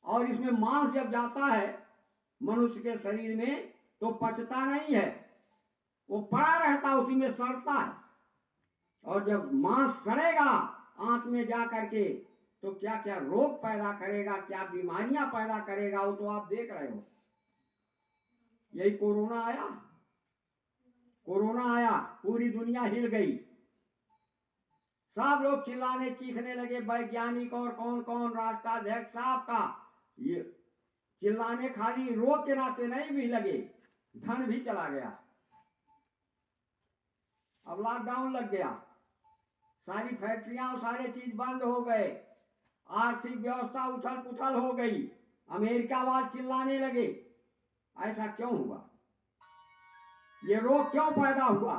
और इसमें मांस जब जाता है मनुष्य के शरीर में तो पचता नहीं है, वो पड़ा रहता, उसी में सड़ता है। और जब मांस सड़ेगा आंत में जा करके तो क्या क्या रोग पैदा करेगा, क्या बीमारियां पैदा करेगा, वो तो आप देख रहे हो। यही कोरोना आया, पूरी दुनिया हिल गई, सब लोग चिल्लाने चीखने लगे, वैज्ञानिक और कौन कौन राष्ट्राध्यक्ष साहब का ये चिल्लाने, खाली रोग के नाते नहीं भी लगे, धन भी चला गया। अब लॉकडाउन लग गया, सारी फैक्ट्रियां और सारे चीज बंद हो गए, आर्थिक व्यवस्था उथल पुथल हो गई, अमेरिकावाद चिल्लाने लगे। ऐसा क्यों हुआ? ये रोग क्यों पैदा हुआ?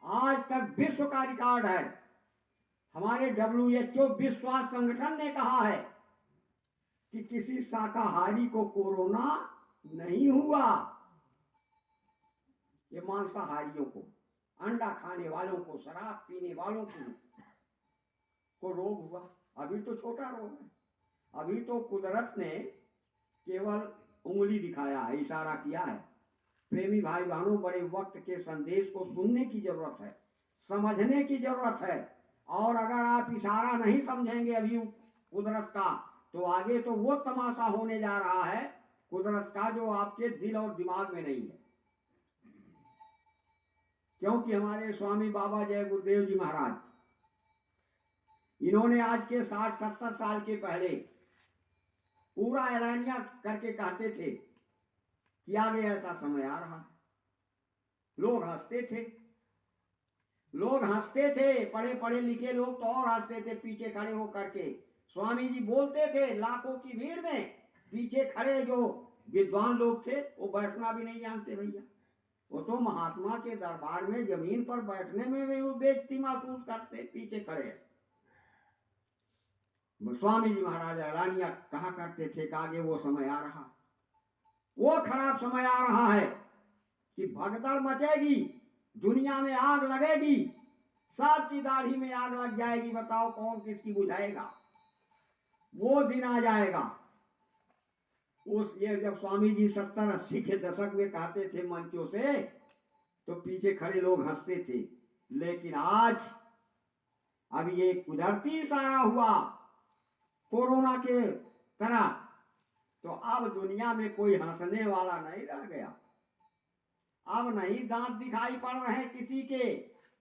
आज तक विश्व का रिकॉर्ड है, हमारे WHO विश्व स्वास्थ्य संगठन ने कहा है कि किसी शाकाहारी को कोरोना नहीं हुआ। ये मांसाहारियों को, अंडा खाने वालों को, शराब पीने वालों को रोग हुआ। अभी तो छोटा रोग है, अभी तो कुदरत ने केवल उंगली दिखाया है, इशारा किया है। प्रेमी भाई बहनों, बड़े वक्त के संदेश को सुनने की जरूरत है, समझने की जरूरत है। और अगर आप इशारा नहीं समझेंगे अभी कुदरत का, तो आगे तो वो तमाशा होने जा रहा है कुदरत का जो आपके दिल और दिमाग में नहीं है। क्योंकि हमारे स्वामी बाबा जय गुरुदेव जी महाराज, इन्होंने आज के 60-70 साल के पहले पूरा ऐलानिया करके कहते थे कि आगे ऐसा समय आ रहा है। लोग हंसते थे, लोग हंसते थे, पढ़े पढ़े लिखे लोग तो और हंसते थे पीछे खड़े होकर के। स्वामी जी बोलते थे, लाखों की भीड़ में पीछे खड़े जो विद्वान लोग थे वो बैठना भी नहीं जानते भैया। वो तो महात्मा के दरबार में जमीन पर बैठने में भी वो बेइज्जती महसूस करते, पीछे खड़े। स्वामी जी महाराज ऐलानिया कहा करते थे कि आगे वो समय आ रहा, वो खराब समय आ रहा है कि भगदड़ मचेगी, दुनिया में आग लगेगी, सबकी दाढ़ी में आग लग जाएगी। बताओ कौन किसकी बुझाएगा? वो दिन आ जाएगा। उस ये जब स्वामी जी 70-80 के दशक में कहते थे मंचों से, तो पीछे खड़े लोग हंसते थे। लेकिन आज अब ये कुदरती इशारा हुआ कोरोना के तरह, तो अब दुनिया में कोई हंसने वाला नहीं रह गया। अब नहीं दांत दिखाई पड़ रहे किसी के।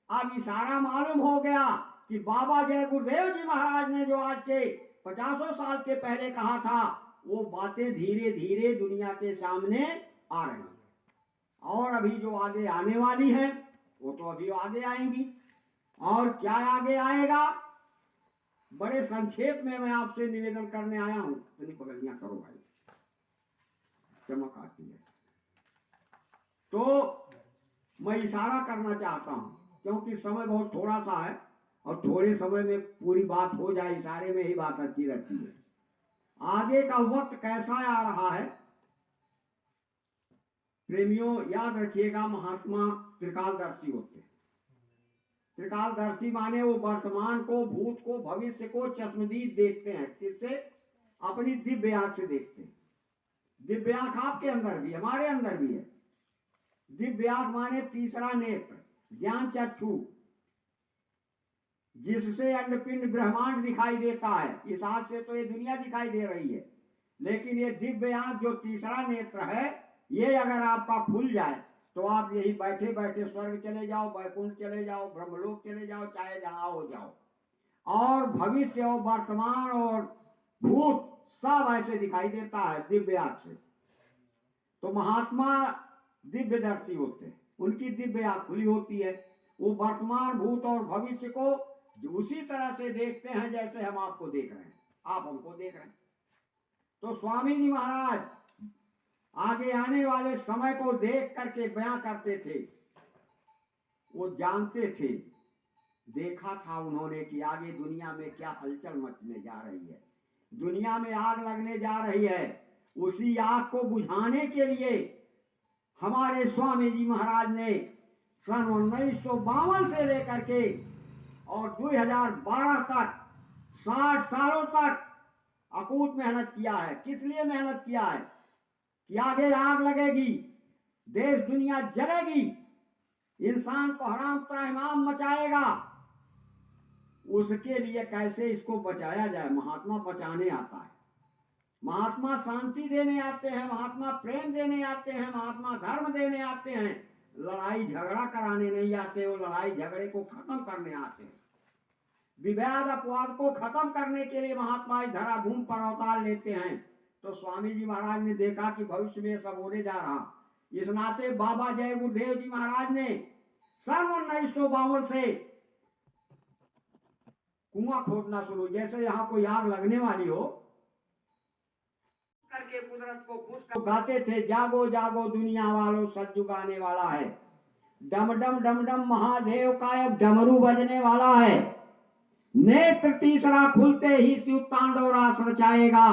अब इशारा मालूम हो गया कि बाबा जय गुरुदेव जी महाराज ने जो आज के 50 साल के पहले कहा था, वो बातें धीरे धीरे दुनिया के सामने आ रही हैं। और अभी जो आगे आने वाली है वो तो अभी आगे आएंगी। और क्या आगे आएगा, बड़े संक्षेप में मैं आपसे निवेदन करने आया हूं। इतनी पगड़ियां करो भाई, चमक आती है। तो मैं इशारा करना चाहता हूं, क्योंकि समय बहुत थोड़ा सा है और थोड़े समय में पूरी बात हो जाए, इशारे में ही बात अच्छी रहती है। आगे का वक्त कैसा आ रहा है प्रेमियों, याद रखिएगा, महात्मा त्रिकालदर्शी होते हैं। त्रिकालदर्शी माने वो वर्तमान को, भूत को, भविष्य को चश्मदीद देखते हैं। किससे? अपनी दिव्य आंख से देखते हैं। दिव्य आंख आपके अंदर भी, हमारे अंदर भी है। दिव्य आंख माने तीसरा नेत्र, ज्ञान चक्षु, जिससे अंडपिंड ब्रह्मांड दिखाई देता है। इस आंख से तो ये दुनिया दिखाई दे रही है, लेकिन ये दिव्य आंख जो तीसरा नेत्र है, ये अगर आपका खुल जाए तो आप यही बैठे बैठे स्वर्ग चले जाओ, वैकुंठ चले जाओ, ब्रह्मलोक चले जाओ, चाहे जहां हो जाओ। और भविष्य और वर्तमान और भूत सब ऐसे दिखाई देता है दिव्य आंख से। तो महात्मा दिव्यदर्शी होते हैं, उनकी दिव्य आंख खुली होती है। वो वर्तमान, भूत और भविष्य को उसी तरह से देखते हैं जैसे हम आपको देख रहे हैं, आप हमको देख रहे हैं। तो स्वामी जी महाराज आगे आने वाले समय को देख करके बयां करते थे। वो जानते थे, देखा था उन्होंने कि आगे दुनिया में क्या हलचल मचने जा रही है, दुनिया में आग लगने जा रही है। उसी आग को बुझाने के लिए हमारे स्वामी जी महाराज ने सन 1952 से लेकर के और 2012 तक 60 सालों तक अकूत मेहनत किया है। किस लिए मेहनत किया है? कि आगे आग लगेगी, देश दुनिया जलेगी, इंसान को हराम त्राहिमाम मचाएगा। उसके लिए कैसे इसको बचाया जाए, महात्मा बचाने आता है। महात्मा शांति देने आते हैं, महात्मा प्रेम देने आते हैं, महात्मा धर्म देने आते हैं। लड़ाई झगड़ा कराने नहीं आते, वो लड़ाई झगड़े को खत्म करने आते हैं। विवाद अपवाद को खत्म करने के लिए महात्मा इस धराधूम पर अवतार लेते हैं। तो स्वामी जी महाराज ने देखा कि भविष्य में सब होने जा रहा, इस नाते बाबा जय गुरुदेव जी महाराज ने सन 1952 से कुआं खोदना शुरू, जैसे यहाँ कोई आग लगने वाली हो करके कुदरत को खुश कर गाते थे, जागो जागो दुनिया वालों, सतयुग आने वाला है। डम डम डम डम महादेव का अब डमरू बजने वाला है। नेत्र तीसरा खुलते ही शिव तांडव रास रचाएगा,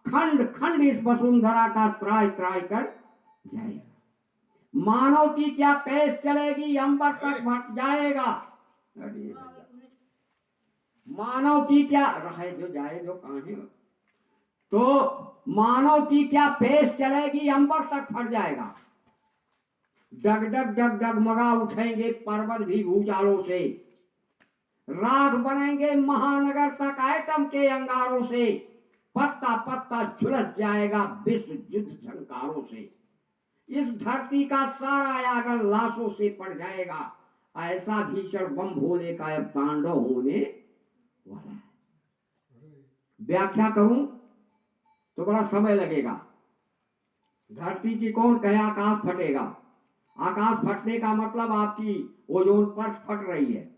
खंड खंड इस वसुंधरा का त्राय त्राय कर जाएगा। मानव की क्या पेश चलेगी, अंबर तक भट जाएगा। अरे मानव की क्या रहे जो जाए जो कहां, तो मानव की क्या पेश चलेगी, अंबर तक फट जाएगा। डग डग डग डगमगा उठेंगे पर्वत भी भूचालों से, राख बनेंगे महानगर तक एटम के अंगारों से, पत्ता पत्ता झुलस जाएगा विश्व युद्ध झंकारों से। इस धरती का सारा आगन लाशों से पड़ जाएगा, ऐसा भीषण बम भोले का अब तांडव होने वाला है। व्याख्या करूं तो बड़ा समय लगेगा। धरती की कौन कहे आकाश फटेगा। आकाश फटने का मतलब आपकी ओजोन परत फट रही है,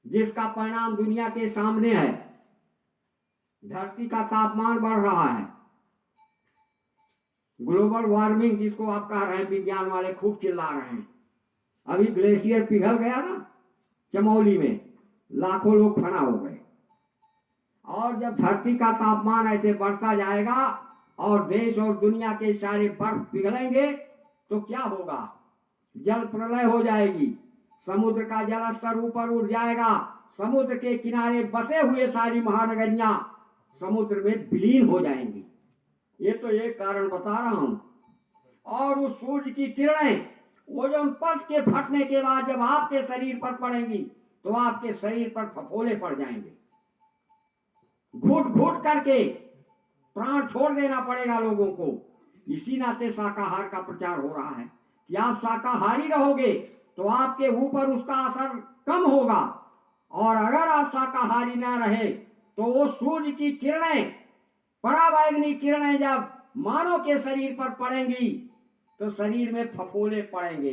जिसका परिणाम दुनिया के सामने है। धरती का तापमान बढ़ रहा है, ग्लोबल वार्मिंग जिसको आप कह रहे हैं, विज्ञान वाले खूब चिल्ला रहे हैं। अभी ग्लेशियर पिघल गया ना चमोली में, लाखों लोग फना हो गए। और जब धरती का तापमान ऐसे बढ़ता जाएगा और देश और दुनिया के सारे बर्फ पिघलेंगे तो क्या होगा, जल प्रलय हो जाएगी, समुद्र का जल स्तर ऊपर उठ जाएगा, समुद्र के किनारे बसे हुए सारी महानगरियां समुद्र में विलीन हो जाएंगी। ये तो एक कारण बता रहा हूं। और उस सूर्य की किरणें ओजोन परत के फटने के बाद जब आपके शरीर पर पड़ेंगी तो आपके शरीर पर फफोले पड़ जाएंगे। घुट घुट करके प्राण छोड़ देना पड़ेगा लोगों को। इसी नाते शाकाहार का प्रचार हो रहा है कि आप शाकाहारी रहोगे तो आपके ऊपर उसका असर कम होगा, और अगर आप शाकाहारी ना रहे तो वो सूर्य की किरणें, पराबैंगनी किरणें जब मानव के शरीर पर पड़ेंगी तो शरीर में फफोले पड़ेंगे,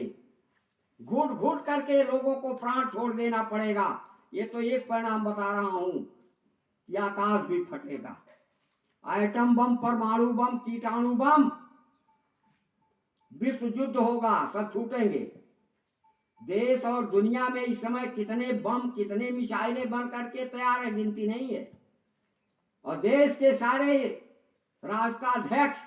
घुट घुट करके लोगों को प्राण छोड़ देना पड़ेगा। ये तो एक परिणाम बता रहा हूं कि आकाश भी फटेगा। एटम बम, परमाणु बम, कीटाणु बम, विश्व युद्ध होगा, सब छूटेंगे। देश और दुनिया में इस समय कितने बम, कितने मिसाइलें बन करके तैयार है, गिनती नहीं है। और देश के सारे राष्ट्राध्यक्ष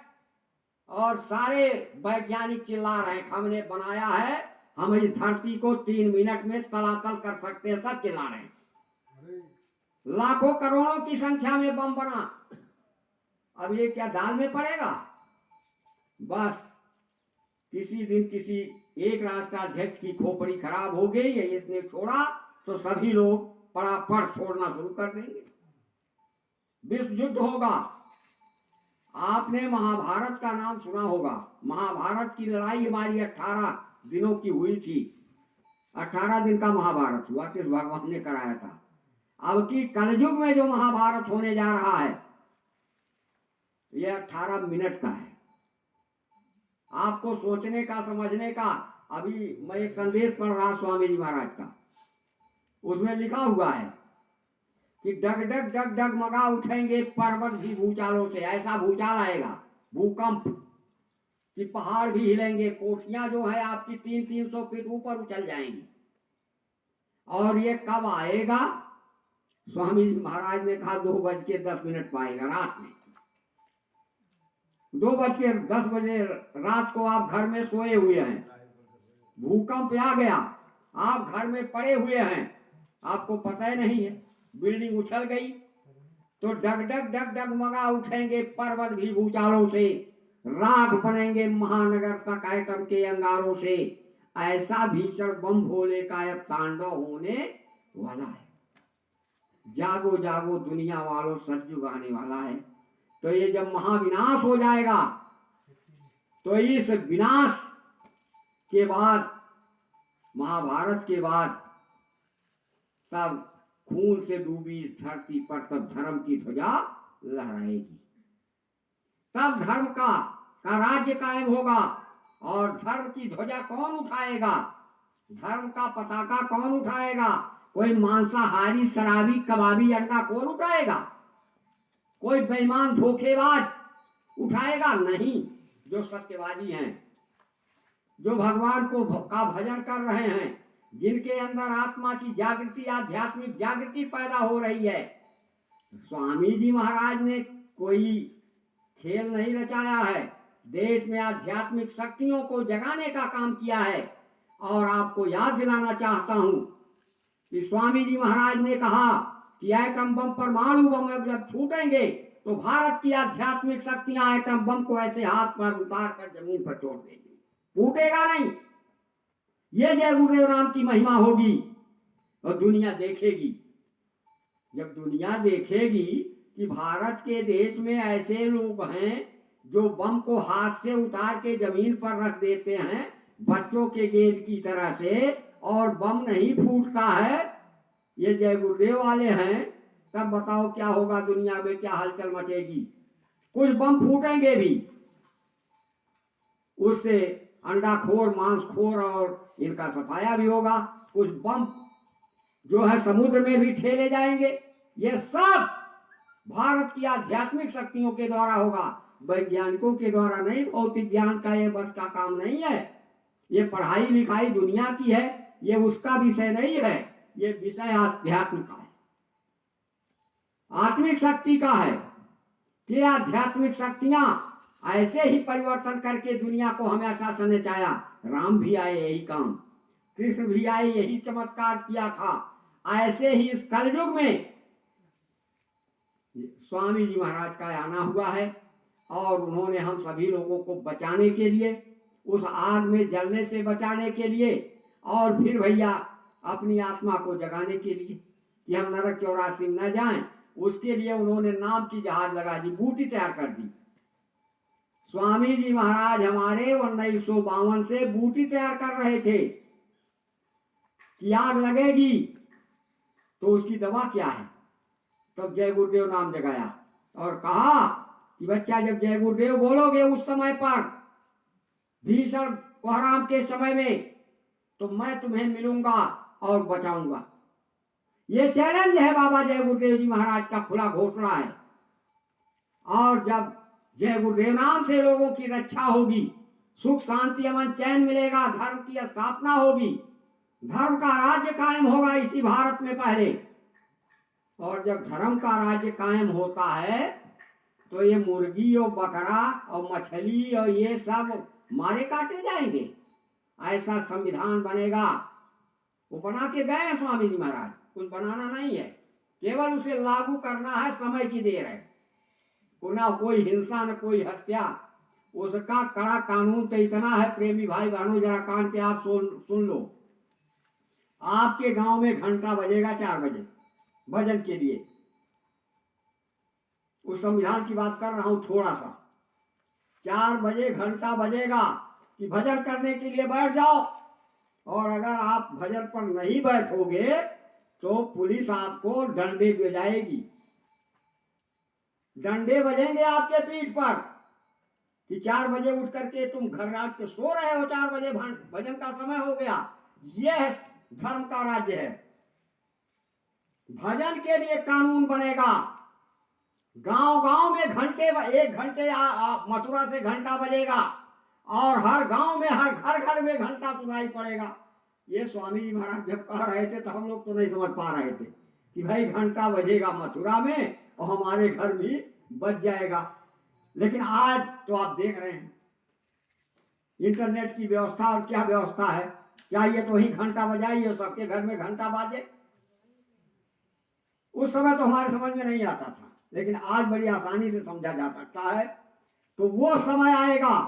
और सारे वैज्ञानिक चिल्ला रहे हैं हमने बनाया है, हम इस धरती को 3 मिनट में तलातल कर सकते हैं, सब चिल्ला रहे हैं। लाखों करोड़ों की संख्या में बम बना, अब ये क्या दाल में पड़ेगा। बस किसी दिन किसी एक राष्ट्राध्यक्ष की खोपड़ी खराब हो गई है, इसने छोड़ा तो सभी लोग पड़ापड़ छोड़ना शुरू कर देंगे, विश्व युद्ध होगा। आपने महाभारत का नाम सुना होगा। महाभारत की लड़ाई हमारी 18 दिनों की हुई थी। 18 दिन का महाभारत हुआ, सिर्फ भगवान ने कराया था। अब की कलयुग में जो महाभारत होने जा रहा है यह 18 मिनट का है। आपको सोचने का, समझने का। अभी मैं एक संदेश पढ़ रहा स्वामी जी महाराज का, उसमें लिखा हुआ है कि डग डग डग डगमगा उठेंगे पर्वत भी भूचालों से। ऐसा भूचाल आएगा, भूकंप, कि पहाड़ भी हिलेंगे, कोठियां जो है आपकी 300-300 फीट ऊपर उछल जाएंगी। और ये कब आएगा? स्वामी जी महाराज ने कहा 2:10 पाएगा रात में। 2:10 रात को आप घर में सोए हुए हैं, भूकंप आ गया, आप घर में पड़े हुए हैं, आपको पता ही नहीं है, बिल्डिंग उछल गई, तो डग डग डग डगमगा उठेंगे पर्वत भी भूचालों से, राख बनेंगे महानगर तक एटम के अंगारों से। ऐसा भीषण बम भोले का अब तांडव होने वाला है। जागो जागो दुनिया वालों, सतयुग आने वाला है। तो ये जब महाविनाश हो जाएगा तो इस विनाश के बाद, महाभारत के बाद, तब खून से डूबी इस धरती पर तब धर्म की ध्वजा लहराएगी। तब धर्म का राज्य कायम होगा। और धर्म की ध्वजा कौन उठाएगा? धर्म का पताका कौन उठाएगा? कोई मांसाहारी, शराबी, कबाबी, अंडा कौन उठाएगा? कोई बेईमान धोखेबाज उठाएगा? नहीं। जो सत्यवादी हैं, जो भगवान को का भजन कर रहे हैं, जिनके अंदर आत्मा की जागृति, आध्यात्मिक जागृति पैदा हो रही है। स्वामी जी महाराज ने कोई खेल नहीं रचाया है। देश में आध्यात्मिक शक्तियों को जगाने का काम किया है। और आपको याद दिलाना चाहता हूं कि स्वामी जी महाराज ने कहा कि एटम बम, परमाणु बम जब छूटेंगे तो भारत की आध्यात्मिक शक्तियां एटम बम को ऐसे हाथ पर उतार कर जमीन पर छोड़ देंगी, फूटेगा नहीं। ये जय गुरुदेव राम की महिमा होगी और दुनिया देखेगी। जब दुनिया देखेगी कि भारत के देश में ऐसे लोग हैं जो बम को हाथ से उतार के जमीन पर रख देते हैं बच्चों के गेंद की तरह से, और बम नहीं फूटता है, ये जय गुरुदेव वाले हैं, तब बताओ क्या होगा, दुनिया में क्या हलचल मचेगी। कुछ बम फूटेंगे भी, उससे अंडाखोर, मांसखोर और इनका सफाया भी होगा। कुछ बम जो है समुद्र में भी ठेले जाएंगे। ये सब भारत की आध्यात्मिक शक्तियों के द्वारा होगा, वैज्ञानिकों के द्वारा नहीं। भौतिक ज्ञान का ये बस का काम नहीं है। ये पढ़ाई लिखाई दुनिया की है, ये उसका विषय नहीं है। ये विषय आध्यात्म का है, आत्मिक शक्ति का है कि आध्यात्मिक शक्तियां ऐसे ही परिवर्तन करके दुनिया को हमेशा से नचाया। राम भी आए यही काम, कृष्ण भी आए यही चमत्कार किया था। ऐसे ही इस कलयुग में स्वामी जी महाराज का आना हुआ है और उन्होंने हम सभी लोगों को बचाने के लिए, उस आग में जलने से बचाने के लिए, और फिर भैया अपनी आत्मा को जगाने के लिए कि हम नरक 84 में न जाएं, उसके लिए उन्होंने नाम की जहाज लगा दी, बूटी तैयार कर दी। स्वामी जी महाराज हमारे 1952 से बूटी तैयार कर रहे थे कि आग लगेगी तो उसकी दवा क्या है। तब जय गुरुदेव नाम जगाया और कहा कि बच्चा जब जय गुरुदेव बोलोगे उस समय पर, भीषण कोहराम के समय में, तो मैं तुम्हें मिलूंगा और बचाऊंगा। ये चैलेंज है बाबा जय गुरुदेव जी महाराज का, खुला घोषणा है। और जब जय गुरुदेव नाम से लोगों की रक्षा होगी, सुख शांति अमन चैन मिलेगा, धर्म की स्थापना होगी, धर्म का राज्य कायम होगा इसी भारत में पहले। और जब धर्म का राज्य कायम होता है तो ये मुर्गी और बकरा और मछली और ये सब मारे काटे जाएंगे। ऐसा संविधान बनेगा। वो बना के गए हैं स्वामी जी महाराज, कुछ बनाना नहीं है, केवल उसे लागू करना है, समय की देर है। ना कोई हिंसा न कोई हत्या, उसका कड़ा कानून तो इतना है प्रेमी भाई बहनों, जरा कान के आप सुन लो। आपके गांव में घंटा बजेगा 4 बजे भजन के लिए, उस संविधान की बात कर रहा हूं थोड़ा सा। 4 बजे घंटा बजेगा कि भजन करने के लिए बैठ जाओ, और अगर आप भजन पर नहीं बैठोगे तो पुलिस आपको डंडे बजाएगी, डंडे बजेंगे आपके पीठ पर कि 4 बजे उठ करके तुम घर रात के सो रहे हो, 4 बजे भजन का समय हो गया। यह धर्म का राज्य है। भजन के लिए कानून बनेगा। गांव गांव में घंटे, 1 घंटे मथुरा से घंटा बजेगा और हर गांव में, हर घर घर में घंटा सुनाई पड़ेगा। ये स्वामी जी महाराज जब कह रहे थे तो हम लोग तो नहीं समझ पा रहे थे कि भाई घंटा बजेगा मथुरा में और हमारे घर भी बज जाएगा। लेकिन आज तो आप देख रहे हैं इंटरनेट की व्यवस्था, और क्या व्यवस्था है, चाहिए तो ही घंटा बजाइए, सबके घर में घंटा बाजे। उस समय तो हमारे समझ में नहीं आता था, लेकिन आज बड़ी आसानी से समझा जा सकता है। तो वो समय आएगा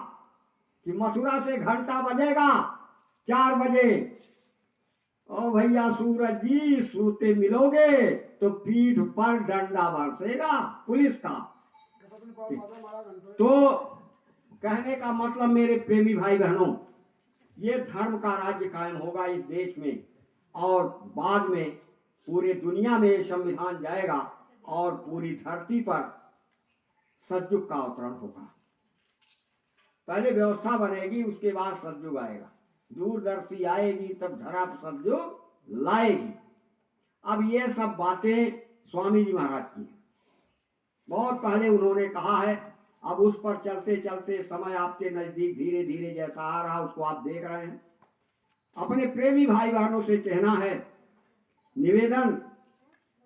कि मथुरा से घंटा बजेगा 4 बजे, ओ भैया सूरज जी सोते मिलोगे तो पीठ पर डंडा बरसेगा पुलिस का। तो कहने का मतलब मेरे प्रेमी भाई बहनों, ये धर्म का राज्य कायम होगा इस देश में, और बाद में पूरे दुनिया में संविधान जाएगा और पूरी धरती पर सतयुग का अवतरण होगा। पहले व्यवस्था बनेगी, उसके बाद सतयुग आएगा। दूरदर्शी आएगी तब धरा पर सतयुग लाएगी। अब ये सब बातें स्वामी जी महाराज की बहुत पहले उन्होंने कहा है। अब उस पर चलते चलते समय आपके नजदीक धीरे धीरे जैसा आ रहा उसको आप देख रहे हैं। अपने प्रेमी भाई बहनों से कहना है, निवेदन,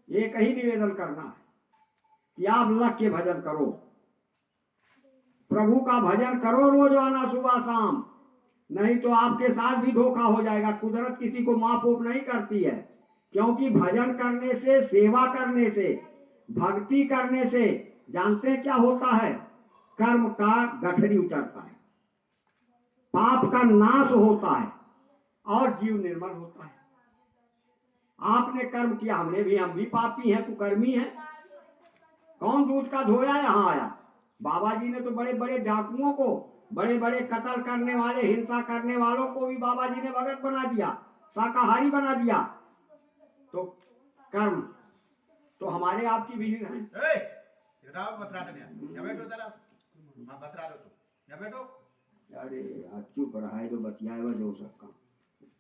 एक ही निवेदन करना है कि आप लग के भजन करो। प्रभु का भजन करो रोजाना सुबह शाम, नहीं तो आपके साथ भी धोखा हो जाएगा। कुदरत किसी को माफ ओफ नहीं करती है, क्योंकि भजन करने से, सेवा करने से, भक्ति करने से जानते हैं क्या होता है? कर्म का गठरी उतरता है, पाप का नाश होता है और जीव निर्मल होता है। आपने कर्म किया, हमने भी, हम भी पापी हैं, कुकर्मी हैं। कौन दूध का धोया यहाँ आया? बाबा जी ने तो बड़े बड़े डाकुओं को, बड़े बड़े कत्ल करने वाले, हिंसा करने वालों को भी बाबा जी ने भगत बना दिया, शाकाहारी बना दिया। तो कर्म तो हमारे आपकी भी है। अरे चुप रहा है तो बतियाए वह जो सबका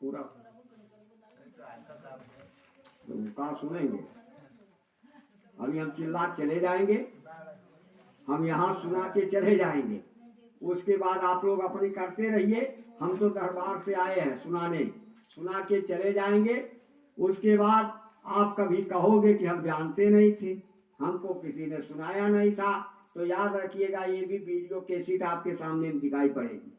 पूरा तो का सुनेंगे। अभी हम चिल्ला चले जाएंगे, हम यहाँ सुना के चले जाएंगे, उसके बाद आप लोग अपनी करते रहिए। हम तो दरबार से आए हैं सुनाने, सुना के चले जाएंगे। उसके बाद आप कभी कहोगे कि हम जानते नहीं थे, हमको किसी ने सुनाया नहीं था, तो याद रखिएगा ये भी वीडियो कैसेट आपके सामने दिखाई पड़ेगी।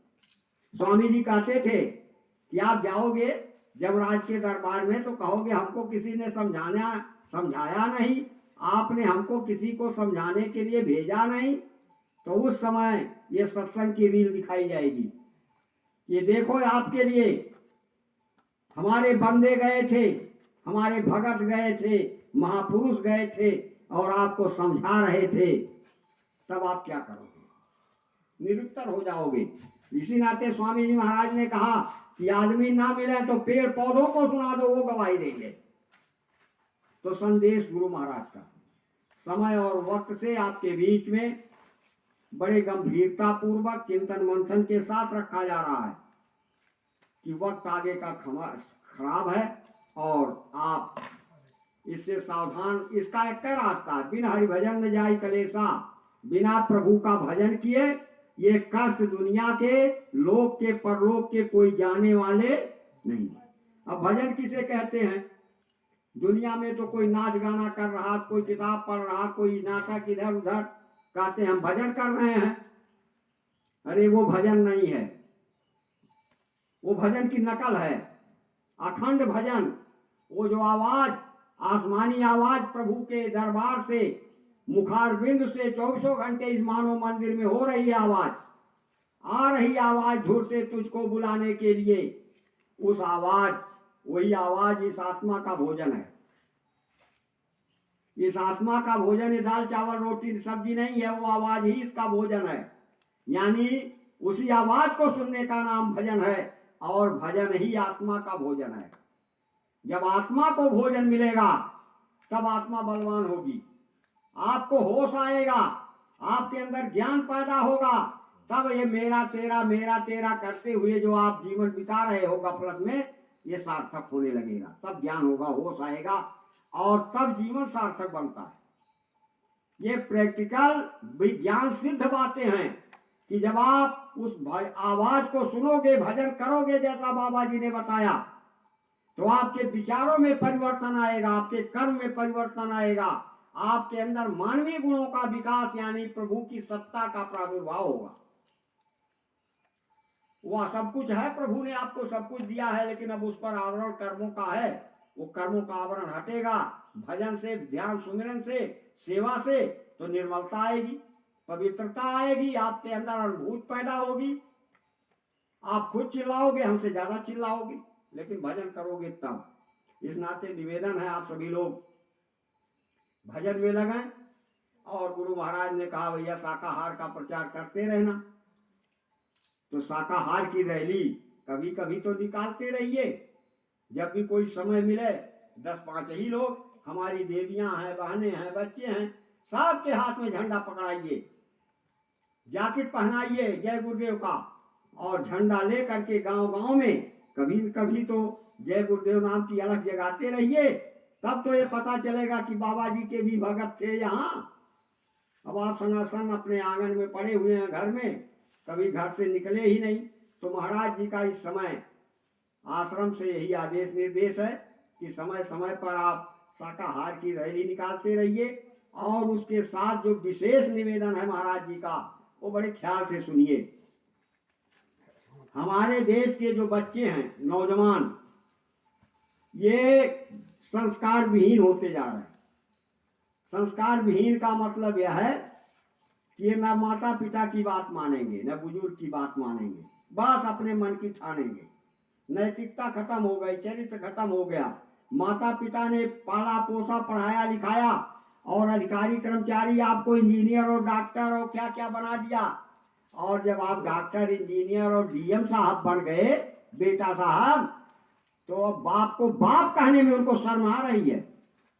स्वामी जी कहते थे कि आप जाओगे जमराज के दरबार में तो कहोगे हमको किसी ने समझाया नहीं, आपने हमको किसी को समझाने के लिए भेजा नहीं। तो उस समय ये सत्संग की रील दिखाई जाएगी। ये देखो आपके लिए हमारे बंदे गए थे, हमारे भगत गए थे, महापुरुष गए थे और आपको समझा रहे थे, तब आप क्या करोगे? निरुत्तर हो जाओगे। इसी नाते स्वामी जी महाराज ने कहा कि आदमी ना मिले तो पेड़ पौधों को सुना दो, वो गवाही देंगे। तो संदेश गुरु महाराज का समय और वक्त से आपके बीच में बड़े गंभीरता पूर्वक चिंतन मंथन के साथ रखा जा रहा है कि वक्त आगे का खराब है और आप इससे सावधान। इसका एक रास्ता है, बिना हरिभजन न जाई कलेसा, बिना प्रभु का भजन किए ये कष्ट दुनिया के, लोक के, परलोक के कोई जाने वाले नहीं। अब भजन किसे कहते हैं? दुनिया में तो कोई नाच गाना कर रहा, कोई किताब पढ़ रहा, कोई नाटक इधर उधर, कहते हैं हम भजन कर रहे हैं। अरे वो भजन नहीं है, वो भजन की नकल है। अखंड भजन, वो जो आवाज, आसमानी आवाज प्रभु के दरबार से, मुखारबिंद से 24 घंटे इस मानव मंदिर में हो रही आवाज, आ रही आवाज झूर से तुझको बुलाने के लिए, उस आवाज, वही आवाज इस आत्मा का भोजन है। इस आत्मा का भोजन ये दाल चावल रोटी सब्जी नहीं है, वो आवाज ही इसका भोजन है। यानी उसी आवाज को सुनने का नाम भजन है और भजन ही आत्मा का भोजन है। जब आत्मा को भोजन मिलेगा तब आत्मा बलवान होगी, आपको होश आएगा, आपके अंदर ज्ञान पैदा होगा, तब ये मेरा तेरा करते हुए जो आप जीवन बिता रहे हो गफलत में, ये सार्थक होने लगेगा। तब ज्ञान होगा, होश आएगा और तब जीवन सार्थक बनता है। ये प्रैक्टिकल विज्ञान सिद्ध बातें हैं कि जब आप उस आवाज को सुनोगे, भजन करोगे जैसा बाबा जी ने बताया, तो आपके विचारों में परिवर्तन आएगा, आपके कर्म में परिवर्तन आएगा, आपके अंदर मानवीय गुणों का विकास यानी प्रभु की सत्ता का प्रादुर्भाव होगा। वह सब कुछ है, प्रभु ने आपको सब कुछ दिया है, लेकिन अब उस पर आवरण कर्मों का है। वो कर्मों का आवरण हटेगा भजन से, ध्यान सुमिरन से, सेवा से, तो निर्मलता आएगी, पवित्रता आएगी, आपके अंदर अनुभूत पैदा होगी। आप खुद चिल्लाओगे, हमसे ज्यादा चिल्लाओगे, लेकिन भजन करोगे तब। इस नाते निवेदन है आप सभी लोग भजन में लगें। और गुरु महाराज ने कहा भैया शाकाहार का प्रचार करते रहना, तो शाकाहार की रैली कभी कभी तो निकालते रहिए। जब भी कोई समय मिले 10-5 ही लोग, हमारी देवियां हैं, बहनें हैं, बच्चे हैं, सबके हाथ में झंडा पकड़ाइए, जैकेट पहनाइए जय गुरुदेव का, और झंडा ले करके गांव गांव में कभी कभी तो जय गुरुदेव नाम की अलग जगाते रहिए। तब तो ये पता चलेगा कि बाबा जी के भी भगत थे यहाँ। अब आप सनातन अपने आंगन में पड़े हुए हैं, घर में, कभी घर से निकले ही नहीं। तो महाराज जी का इस समय आश्रम से यही आदेश निर्देश है कि समय समय पर आप शाकाहार की रैली निकालते रहिए। और उसके साथ जो विशेष निवेदन है महाराज जी का, वो बड़े ख्याल से सुनिए। हमारे देश के जो बच्चे हैं, नौजवान, ये संस्कार विहीन होते जा रहे हैं। संस्कार विहीन का मतलब यह है कि ये न माता पिता की बात मानेंगे, न बुजुर्ग की बात मानेंगे, बस अपने मन की ठानेंगे। नैतिकता खत्म हो गई, चरित्र खत्म हो गया। माता पिता ने पाला पोसा, पढ़ाया लिखाया, और अधिकारी कर्मचारी आपको इंजीनियर और डॉक्टर और क्या क्या बना दिया। और जब आप डॉक्टर, इंजीनियर और डीएम साहब बन गए, बेटा साहब, तो अब बाप को बाप कहने में उनको शर्म आ रही है।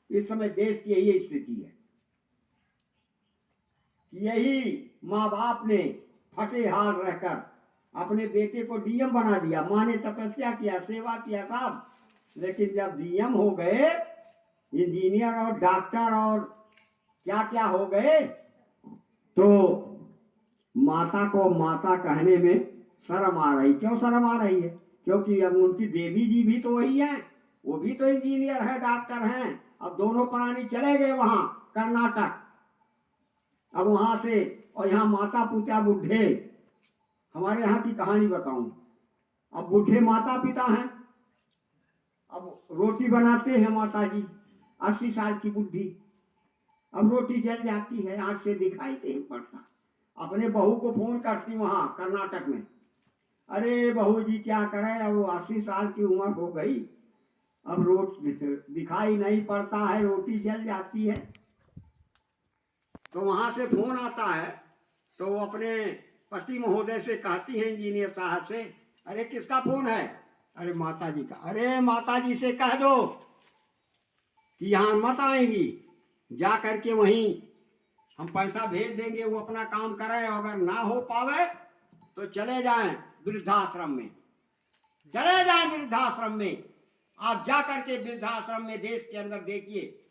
इस समय देश की यही स्थिति है। यही माँ बाप ने फटे हाल रहकर अपने बेटे को डीएम बना दिया। माँ ने तपस्या किया, सेवा किया साहब, लेकिन जब डीएम हो गए, इंजीनियर और डॉक्टर और क्या क्या हो गए, तो माता को माता कहने में शर्म आ रही। क्यों शर्म आ रही है? क्योंकि अब उनकी देवी जी भी तो वही हैं, वो भी तो इंजीनियर है, डॉक्टर हैं। अब दोनों प्राणी चले गए वहां कर्नाटक। अब वहां से और यहाँ माता पिता बूढ़े। हमारे यहाँ की कहानी बताऊं, अब बूढ़े माता पिता हैं, अब रोटी बनाते हैं माता जी, 80 साल की बुढ़ी, अब रोटी जल जाती है, आंख से दिखाई नहीं पड़ता। अपने बहू को फोन करती वहां कर्नाटक में, अरे बहू जी क्या करें, अब 80 साल की उम्र हो गई, अब रोटी दिखाई नहीं पड़ता है, रोटी जल जाती है। तो वहां से फोन आता है, तो वो अपने पति महोदय से कहती है, इंजीनियर साहब से, अरे किसका फोन है? अरे माता जी का। अरे माता जी से कह दो कि यहाँ मत आएंगी, जा करके वहीं हम पैसा भेज देंगे, वो अपना काम करें, अगर ना हो पावे तो चले जाएं वृद्धाश्रम में, चले जाएं वृद्धाश्रम में। आप जा करके वृद्धाश्रम में देश के अंदर देखिए,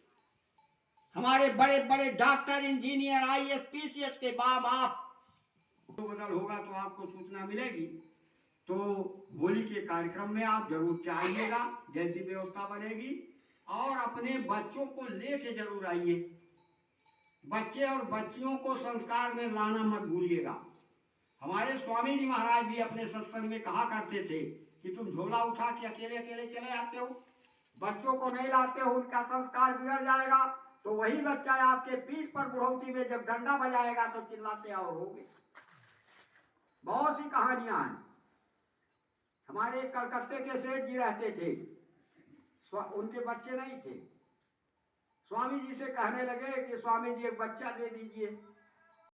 हमारे बड़े बड़े डॉक्टर, इंजीनियर, आईएएस, पीसीएस के बाप तो बदल होगा तो आपको सूचना मिलेगी। तो होली के कार्यक्रम में आप जरूर चाहिएगा, जैसी व्यवस्था बनेगी, और अपने बच्चों को लेके जरूर आइए। बच्चे और बच्चियों को संस्कार में लाना मत भूलिएगा। हमारे स्वामी जी महाराज भी अपने सत्संग में कहा करते थे कि तुम झोला उठा के अकेले अकेले चले आते हो, बच्चों को नहीं लाते हो, उनका संस्कार बिगड़ जाएगा। तो वही बच्चा आपके पीठ पर बुढ़ौती में जब डंडा बजाएगा तो चिल्लाते और होगे। बहुत सी कहानियां हैं। हमारे कलकत्ते के सेठ जी रहते थे, उनके बच्चे नहीं थे। स्वामी जी से कहने लगे कि स्वामी जी एक बच्चा दे दीजिए।